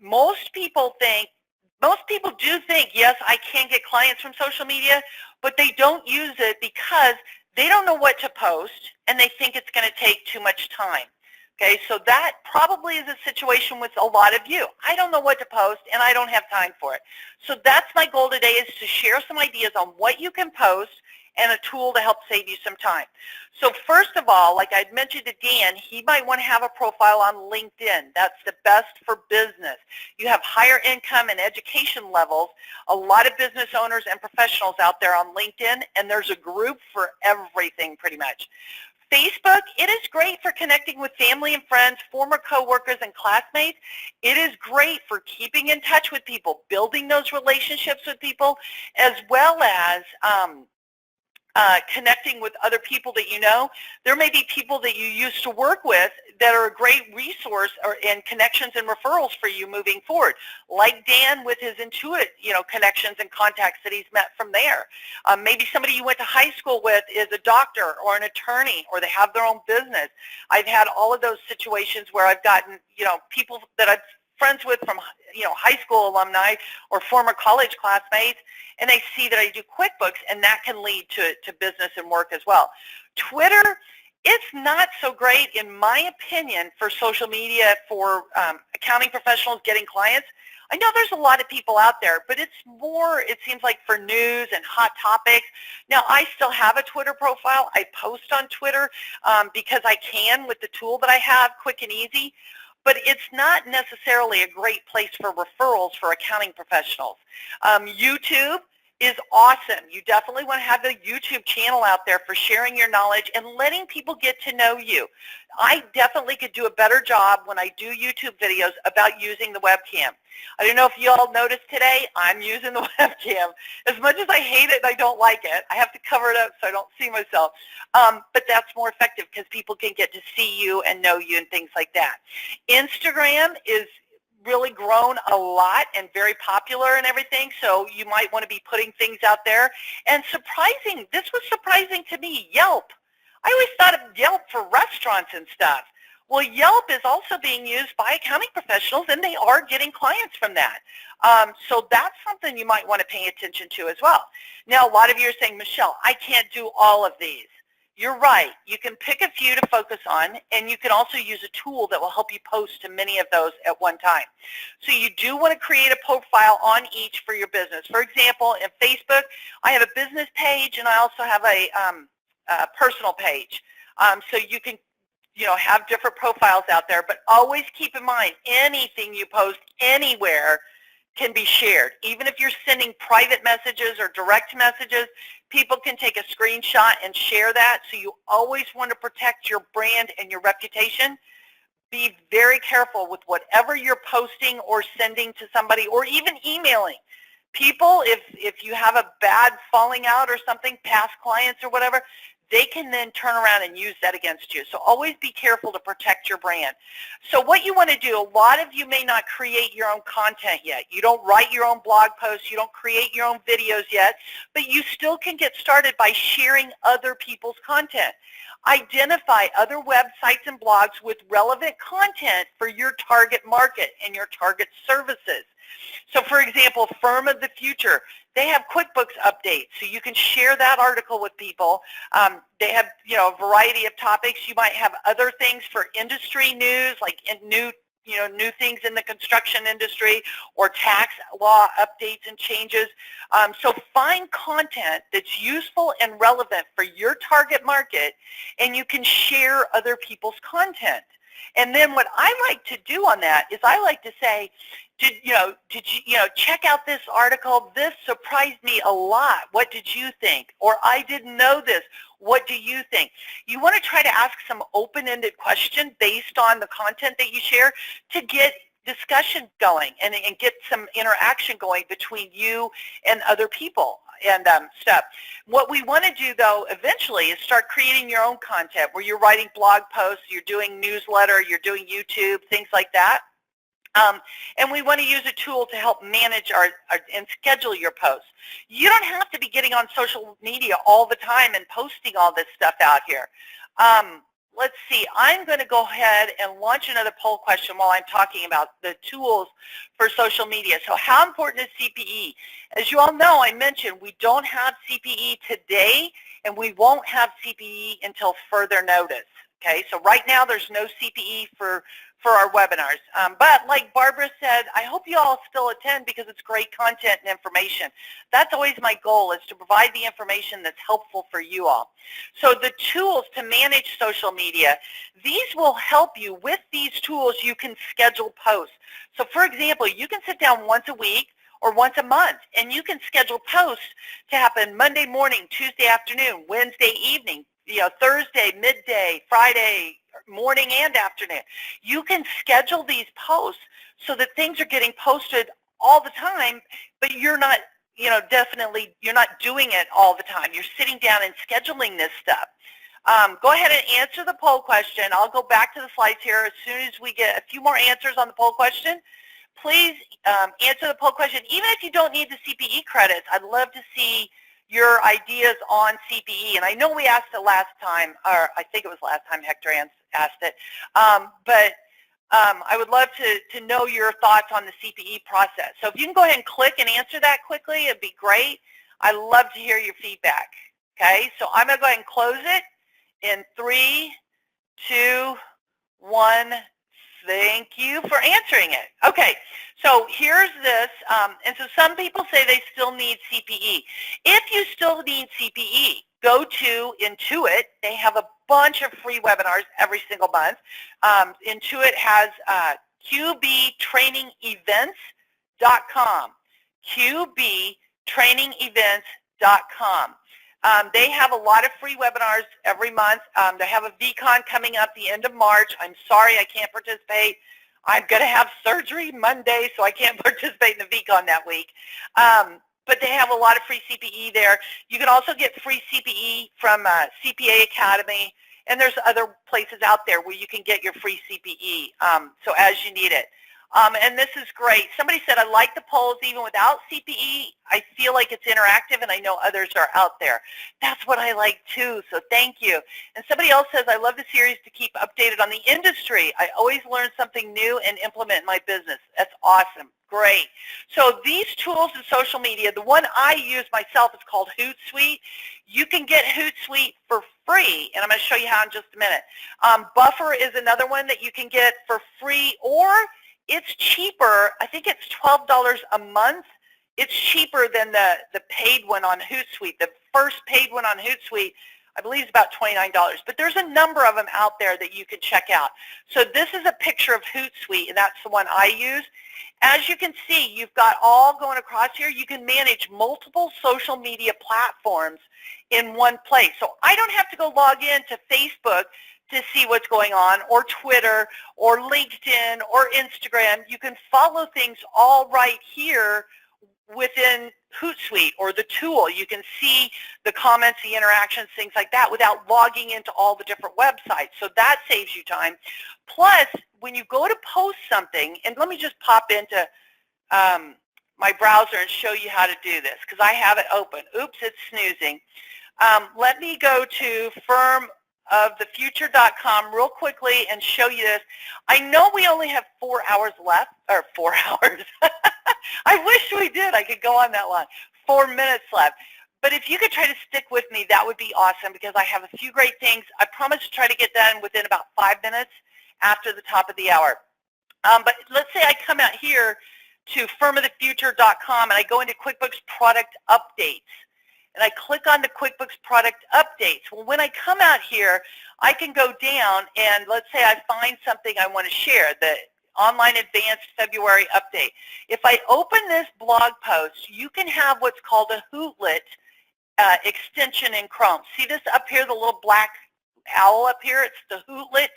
S1: Most people do think, yes, I can get clients from social media, but they don't use it because they don't know what to post and they think it's going to take too much time. Okay, so that probably is a situation with a lot of you. I don't know what to post and I don't have time for it. So that's my goal today, is to share some ideas on what you can post and a tool to help save you some time. So first of all, like I mentioned to Dan, he might want to have a profile on LinkedIn. That's the best for business. You have higher income and education levels, a lot of business owners and professionals out there on LinkedIn, and there's a group for everything pretty much. Facebook, it is great for connecting with family and friends, former coworkers and classmates. It is great for keeping in touch with people, building those relationships with people, as well as connecting with other people that you know. There may be people that you used to work with that are a great resource and connections and referrals for you moving forward, like Dan with his Intuit, connections and contacts that he's met from there. Maybe somebody you went to high school with is a doctor or an attorney, or they have their own business. I've had all of those situations where I've gotten, people that I've friends with from, high school alumni or former college classmates, and they see that I do QuickBooks, and that can lead to business and work as well. Twitter, it's not so great, in my opinion, for social media for accounting professionals getting clients. I know there's a lot of people out there, but it's more, it seems like, for news and hot topics. Now, I still have a Twitter profile. I post on Twitter because I can with the tool that I have, quick and easy. But it's not necessarily a great place for referrals for accounting professionals. YouTube is awesome. You definitely want to have a YouTube channel out there for sharing your knowledge and letting people get to know you. I definitely could do a better job when I do YouTube videos about using the webcam. I don't know if you all noticed today, I'm using the webcam. As much as I hate it and I don't like it, I have to cover it up so I don't see myself. But that's more effective because people can get to see you and know you and things like that. Instagram is really grown a lot and very popular and everything, so you might want to be putting things out there. And this was surprising to me, Yelp. I always thought of Yelp for restaurants and stuff. Well, Yelp is also being used by accounting professionals, and they are getting clients from that. So that's something you might want to pay attention to as well. Now, a lot of you are saying, Michelle, I can't do all of these. You're right. You can pick a few to focus on, and you can also use a tool that will help you post to many of those at one time. So you do want to create a profile on each for your business. For example, in Facebook, I have a business page, and I also have a personal page. So you can, have different profiles out there, but always keep in mind anything you post anywhere can be shared. Even if you're sending private messages or direct messages, people can take a screenshot and share that. So you always want to protect your brand and your reputation. Be very careful with whatever you're posting or sending to somebody, or even emailing. People, if you have a bad falling out or something, past clients or whatever, they can then turn around and use that against you. So always be careful to protect your brand. So what you want to do, a lot of you may not create your own content yet. You don't write your own blog posts. You don't create your own videos yet, but you still can get started by sharing other people's content. Identify other websites and blogs with relevant content for your target market and your target services. So for example, Firm of the Future, they have QuickBooks updates, so you can share that article with people. They have, a variety of topics. You might have other things for industry news, like new things in the construction industry or tax law updates and changes. So find content that's useful and relevant for your target market, and you can share other people's content. And then what I like to do on that is I like to say, did you check out this article? This surprised me a lot. What did you think? Or I didn't know this. What do you think? You want to try to ask some open-ended question based on the content that you share to get discussion going and get some interaction going between you and other people and stuff. What we want to do, though, eventually is start creating your own content where you're writing blog posts, you're doing newsletter, you're doing YouTube, things like that. And we want to use a tool to help manage and schedule your posts. You don't have to be getting on social media all the time and posting all this stuff out here. Let's see. I'm going to go ahead and launch another poll question while I'm talking about the tools for social media. So how important is CPE? As you all know, I mentioned we don't have CPE today, and we won't have CPE until further notice. Okay, so right now there's no CPE for our webinars. But like Barbara said, I hope you all still attend because it's great content and information. That's always my goal, is to provide the information that's helpful for you all. So the tools to manage social media, these will help you. With these tools, you can schedule posts. So for example, you can sit down once a week or once a month, and you can schedule posts to happen Monday morning, Tuesday afternoon, Wednesday evening, Thursday, midday, Friday, morning and afternoon. You can schedule these posts so that things are getting posted all the time, but you're not, definitely you're not doing it all the time. You're sitting down and scheduling this stuff. Go ahead and answer the poll question. I'll go back to the slides here as soon as we get a few more answers on the poll question. Please answer the poll question. Even if you don't need the CPE credits, I'd love to see your ideas on CPE. And I know we asked it last time, or I think it was last time Hector asked it, but I would love to know your thoughts on the CPE process. So if you can go ahead and click and answer that quickly, it'd be great. I'd love to hear your feedback. Okay, so I'm going to go ahead and close it in 3, 2, 1. Thank you for answering it. Okay, so here's this, and so some people say they still need CPE. If you still need CPE, go to Intuit. They have a bunch of free webinars every single month. Intuit has qbtrainingevents.com, qbtrainingevents.com. They have a lot of free webinars every month. They have a VCon coming up the end of March. I'm sorry I can't participate. I'm going to have surgery Monday, so I can't participate in the VCon that week. But they have a lot of free CPE there. You can also get free CPE from CPA Academy, and there's other places out there where you can get your free CPE, so as you need it. And this is great. Somebody said, I like the polls even without CPE. I feel like it's interactive, and I know others are out there. That's what I like too, so thank you. And somebody else says, I love the series to keep updated on the industry. I always learn something new and implement in my business. That's awesome. Great. So these tools in social media, the one I use myself is called Hootsuite. You can get Hootsuite for free, and I'm going to show you how in just a minute. Buffer is another one that you can get for free, or it's cheaper. I think it's $12 a month. It's cheaper than the paid one on Hootsuite. The first paid one on Hootsuite, I believe it's about $29, but there's a number of them out there that you can check out. So this is a picture of Hootsuite, and that's the one I use. As you can see, you've got all going across here. You can manage multiple social media platforms in one place. So I don't have to go log in to Facebook to see what's going on, or Twitter, or LinkedIn, or Instagram. You can follow things all right here within Hootsuite or the tool. You can see the comments, the interactions, things like that without logging into all the different websites. So that saves you time. Plus, when you go to post something, and let me just pop into my browser and show you how to do this because I have it open. Oops, it's snoozing. Let me go to firmofthefuture.com real quickly and show you this. I know we only have 4 hours left, or 4 hours. I wish we did. I could go on that long. 4 minutes left. But if you could try to stick with me, that would be awesome because I have a few great things. I promise to try to get done within about 5 minutes after the top of the hour. But let's say I come out here to firmofthefuture.com and I go into QuickBooks Product Updates. And I click on the QuickBooks Product Updates. Well, when I come out here, I can go down and let's say I find something I want to share, the Online Advanced February Update. If I open this blog post, you can have what's called a Hootlet extension in Chrome. See this up here, the little black owl up here? It's the Hootlet.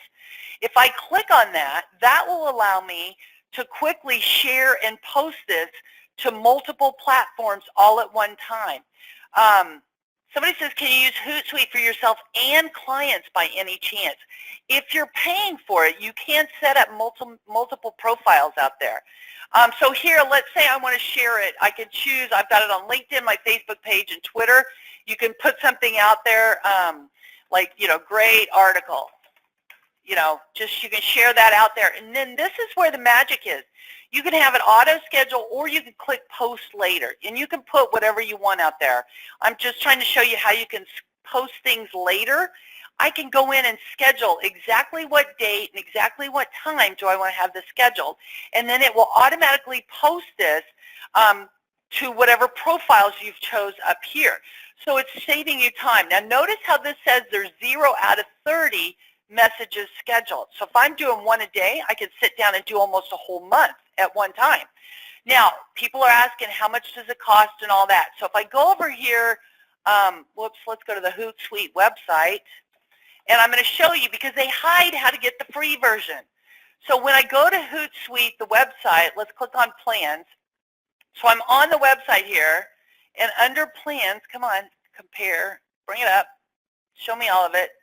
S1: If I click on that, that will allow me to quickly share and post this to multiple platforms all at one time. Somebody says, can you use Hootsuite for yourself and clients by any chance? If you're paying for it, you can set up multiple profiles out there. So here, let's say I want to share it. I can choose, I've got it on LinkedIn, my Facebook page, and Twitter. You can put something out there like, great article. Just you can share that out there. And then this is where the magic is. You can have it auto schedule or you can click post later. And you can put whatever you want out there. I'm just trying to show you how you can post things later. I can go in and schedule exactly what date and exactly what time do I want to have this scheduled. And then it will automatically post this to whatever profiles you've chose up here. So it's saving you time. Now notice how this says there's 0 out of 30 messages scheduled. So if I'm doing one a day, I can sit down and do almost a whole month at one time. Now, people are asking how much does it cost and all that. So if I go over here, let's go to the Hootsuite website, and I'm going to show you because they hide how to get the free version. So when I go to Hootsuite, the website, let's click on plans. So I'm on the website here, and under plans, come on, compare, bring it up, show me all of it.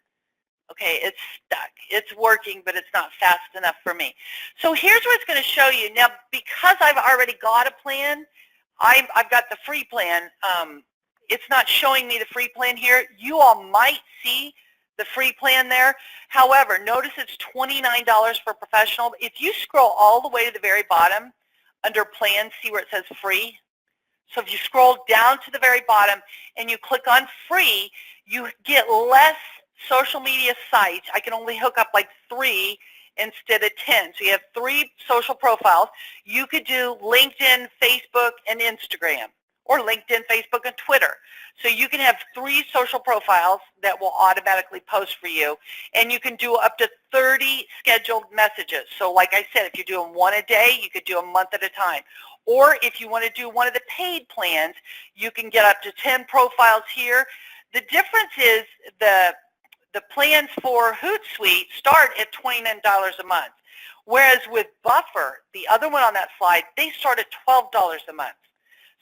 S1: Okay, it's stuck. It's working, but it's not fast enough for me. So here's what it's going to show you. Now, because I've already got a plan, I've got the free plan. It's not showing me the free plan here. You all might see the free plan there. However, notice it's $29 for professional. If you scroll all the way to the very bottom under plans, see where it says free? So if you scroll down to the very bottom and you click on free, you get less social media sites. I can only hook up like 3 instead of 10. So you have 3 social profiles. You could do LinkedIn, Facebook, and Instagram, or LinkedIn, Facebook, and Twitter. So you can have 3 social profiles that will automatically post for you, and you can do up to 30 scheduled messages. So like I said, if you're doing one a day, you could do a month at a time. Or if you want to do one of the paid plans, you can get up to 10 profiles here. The difference is the plans for Hootsuite start at $29 a month, whereas with Buffer, the other one on that slide, they start at $12 a month.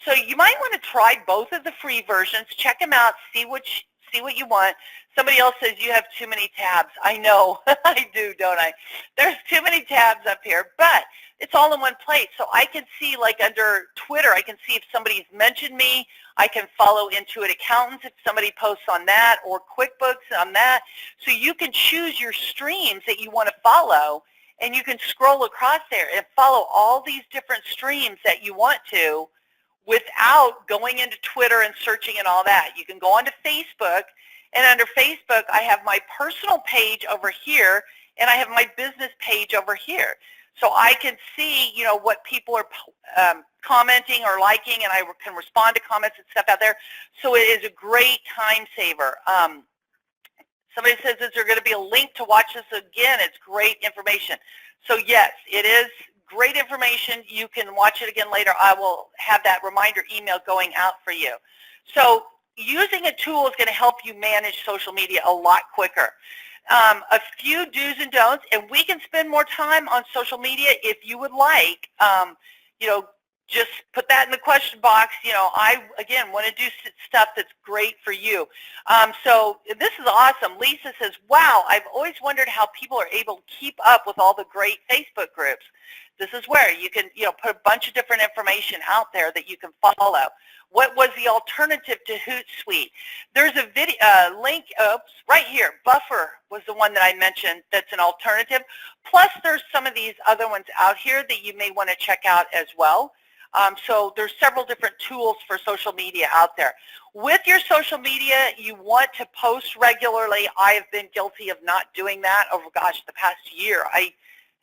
S1: So you might want to try both of the free versions, check them out, see what you want. Somebody else says you have too many tabs. I know, I do, don't I? There's too many tabs up here, but it's all in one place. So I can see, like under Twitter, I can see if somebody's mentioned me. I can follow Intuit Accountants if somebody posts on that, or QuickBooks on that. So you can choose your streams that you want to follow, and you can scroll across there and follow all these different streams that you want to without going into Twitter and searching and all that. You can go onto Facebook, and under Facebook, I have my personal page over here, and I have my business page over here. So I can see, what people are commenting or liking, and I can respond to comments and stuff out there. So it is a great time saver. Somebody says, is there going to be a link to watch this again? It's great information. So yes, it is great information. You can watch it again later. I will have that reminder email going out for you. So using a tool is going to help you manage social media a lot quicker. A few do's and don'ts, and we can spend more time on social media if you would like. You know, just put that in the question box. You know, I, again, want to do stuff that's great for you. So this is awesome. Lisa says, wow, I've always wondered how people are able to keep up with all the great Facebook groups. This is where you can, you know, put a bunch of different information out there that you can follow. What was the alternative to Hootsuite? There's a video link, oops, right here. Buffer was the one that I mentioned that's an alternative. Plus, there's some of these other ones out here that you may want to check out as well. So there's several different tools for social media out there. With your social media, you want to post regularly. I have been guilty of not doing that over, gosh, the past year. I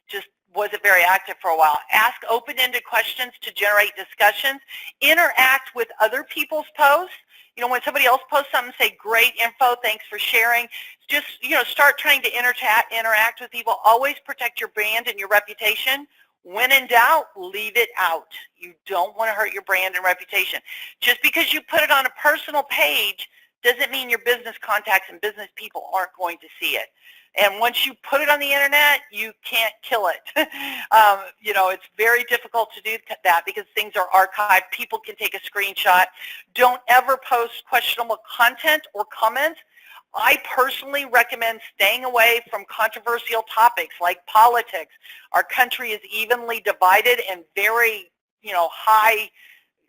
S1: just wasn't very active for a while. Ask open-ended questions to generate discussions. Interact with other people's posts. You know, when somebody else posts something, say, great info, thanks for sharing. Just, you know, start trying to interact with people. Always protect your brand and your reputation. When in doubt, leave it out. You don't want to hurt your brand and reputation. Just because you put it on a personal page doesn't mean your business contacts and business people aren't going to see it. And once you put it on the internet, you can't kill it. You know, it's very difficult to do that because things are archived. People can take a screenshot. Don't ever post questionable content or comments. I personally recommend staying away from controversial topics like politics. Our country is evenly divided and very, you know, high,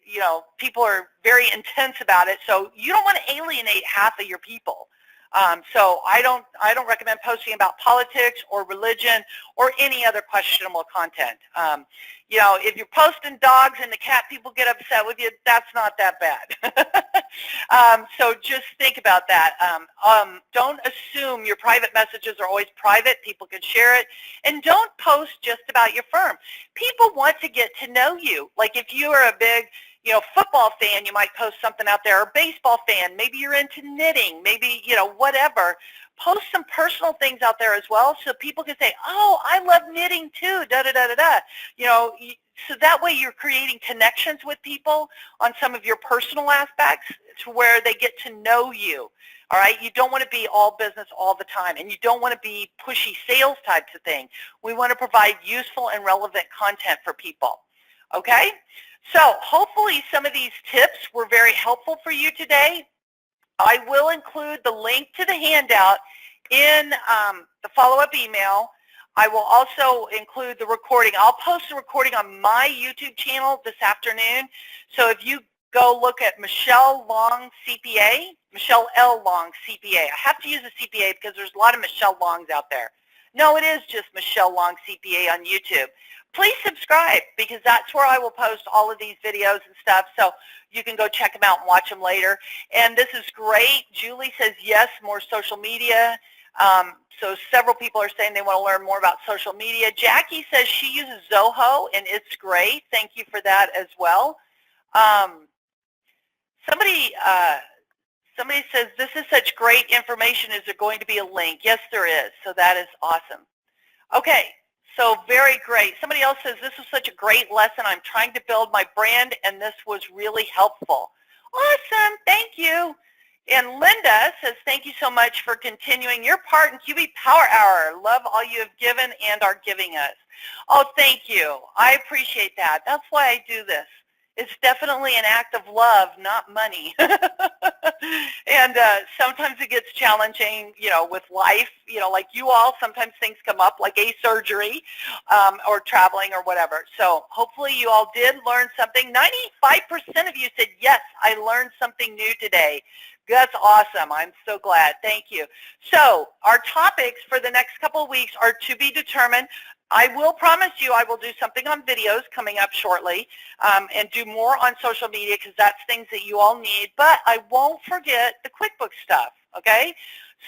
S1: you know, people are very intense about it. So you don't want to alienate half of your people. So I don't recommend posting about politics or religion or any other questionable content. You know, if you're posting dogs and the cat people get upset with you, that's not that bad. So just think about that. Don't assume your private messages are always private. People can share it. And don't post just about your firm. People want to get to know you. Like if you are a big, you know, football fan, you might post something out there, or baseball fan, maybe you're into knitting, maybe, you know, whatever. Post some personal things out there as well so people can say, oh, I love knitting too, da-da-da-da-da. You know, so that way you're creating connections with people on some of your personal aspects to where they get to know you. All right, you don't want to be all business all the time, and you don't want to be pushy sales types of thing. We want to provide useful and relevant content for people. Okay? So hopefully some of these tips were very helpful for you today. I will include the link to the handout in the follow-up email. I will also include the recording. I'll post the recording on my YouTube channel this afternoon. So if you go look at Michelle Long CPA, Michelle L. Long CPA. I have to use a CPA because there's a lot of Michelle Longs out there. No, it is just Michelle Long CPA on YouTube. Please subscribe because that's where I will post all of these videos and stuff, so you can go check them out and watch them later. And this is great. Julie says, yes, more social media. So several people are saying they want to learn more about social media. Jackie says she uses Zoho, and it's great. Thank you for that as well. Somebody says, this is such great information. Is there going to be a link? Yes, there is. So that is awesome. Okay. So very great. Somebody else says, this was such a great lesson. I'm trying to build my brand, and this was really helpful. Awesome. Thank you. And Linda says, thank you so much for continuing your part in QB Power Hour. Love all you have given and are giving us. Oh, thank you. I appreciate that. That's why I do this. It's definitely an act of love, not money. And sometimes it gets challenging, you know, with life, you know, like you all, sometimes things come up like a surgery or traveling or whatever. So hopefully you all did learn something. 95% of you said, yes, I learned something new today. That's awesome. I'm so glad. Thank you. So our topics for the next couple of weeks are to be determined. I will promise you I will do something on videos coming up shortly and do more on social media because that's things that you all need. But I won't forget the QuickBooks stuff, okay?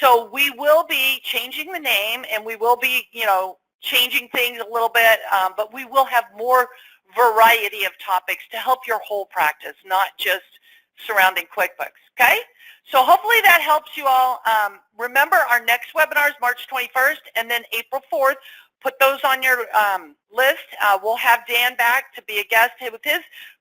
S1: So we will be changing the name and we will be, you know, changing things a little bit, but we will have more variety of topics to help your whole practice, not just surrounding QuickBooks, okay? So hopefully that helps you all. Remember, our next webinar is March 21st and then April 4th. Put those on your list. We'll have Dan back to be a guest with his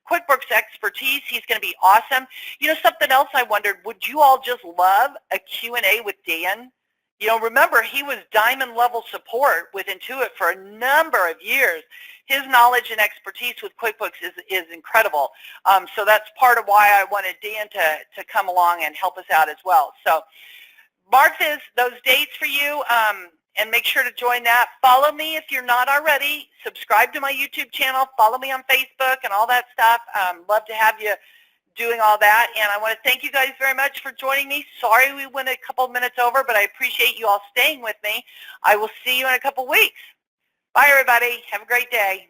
S1: QuickBooks expertise. He's going to be awesome. You know, something else I wondered, would you all just love a Q&A with Dan? You know, remember, he was diamond level support with Intuit for a number of years. His knowledge and expertise with QuickBooks is incredible. So that's part of why I wanted Dan to come along and help us out as well. So mark those dates for you and make sure to join that. Follow me if you're not already. Subscribe to my YouTube channel. Follow me on Facebook and all that stuff. Love to have you doing all that, and I want to thank you guys very much for joining me. Sorry we went a couple minutes over, but I appreciate you all staying with me. I will see you in a couple weeks. Bye, everybody. Have a great day.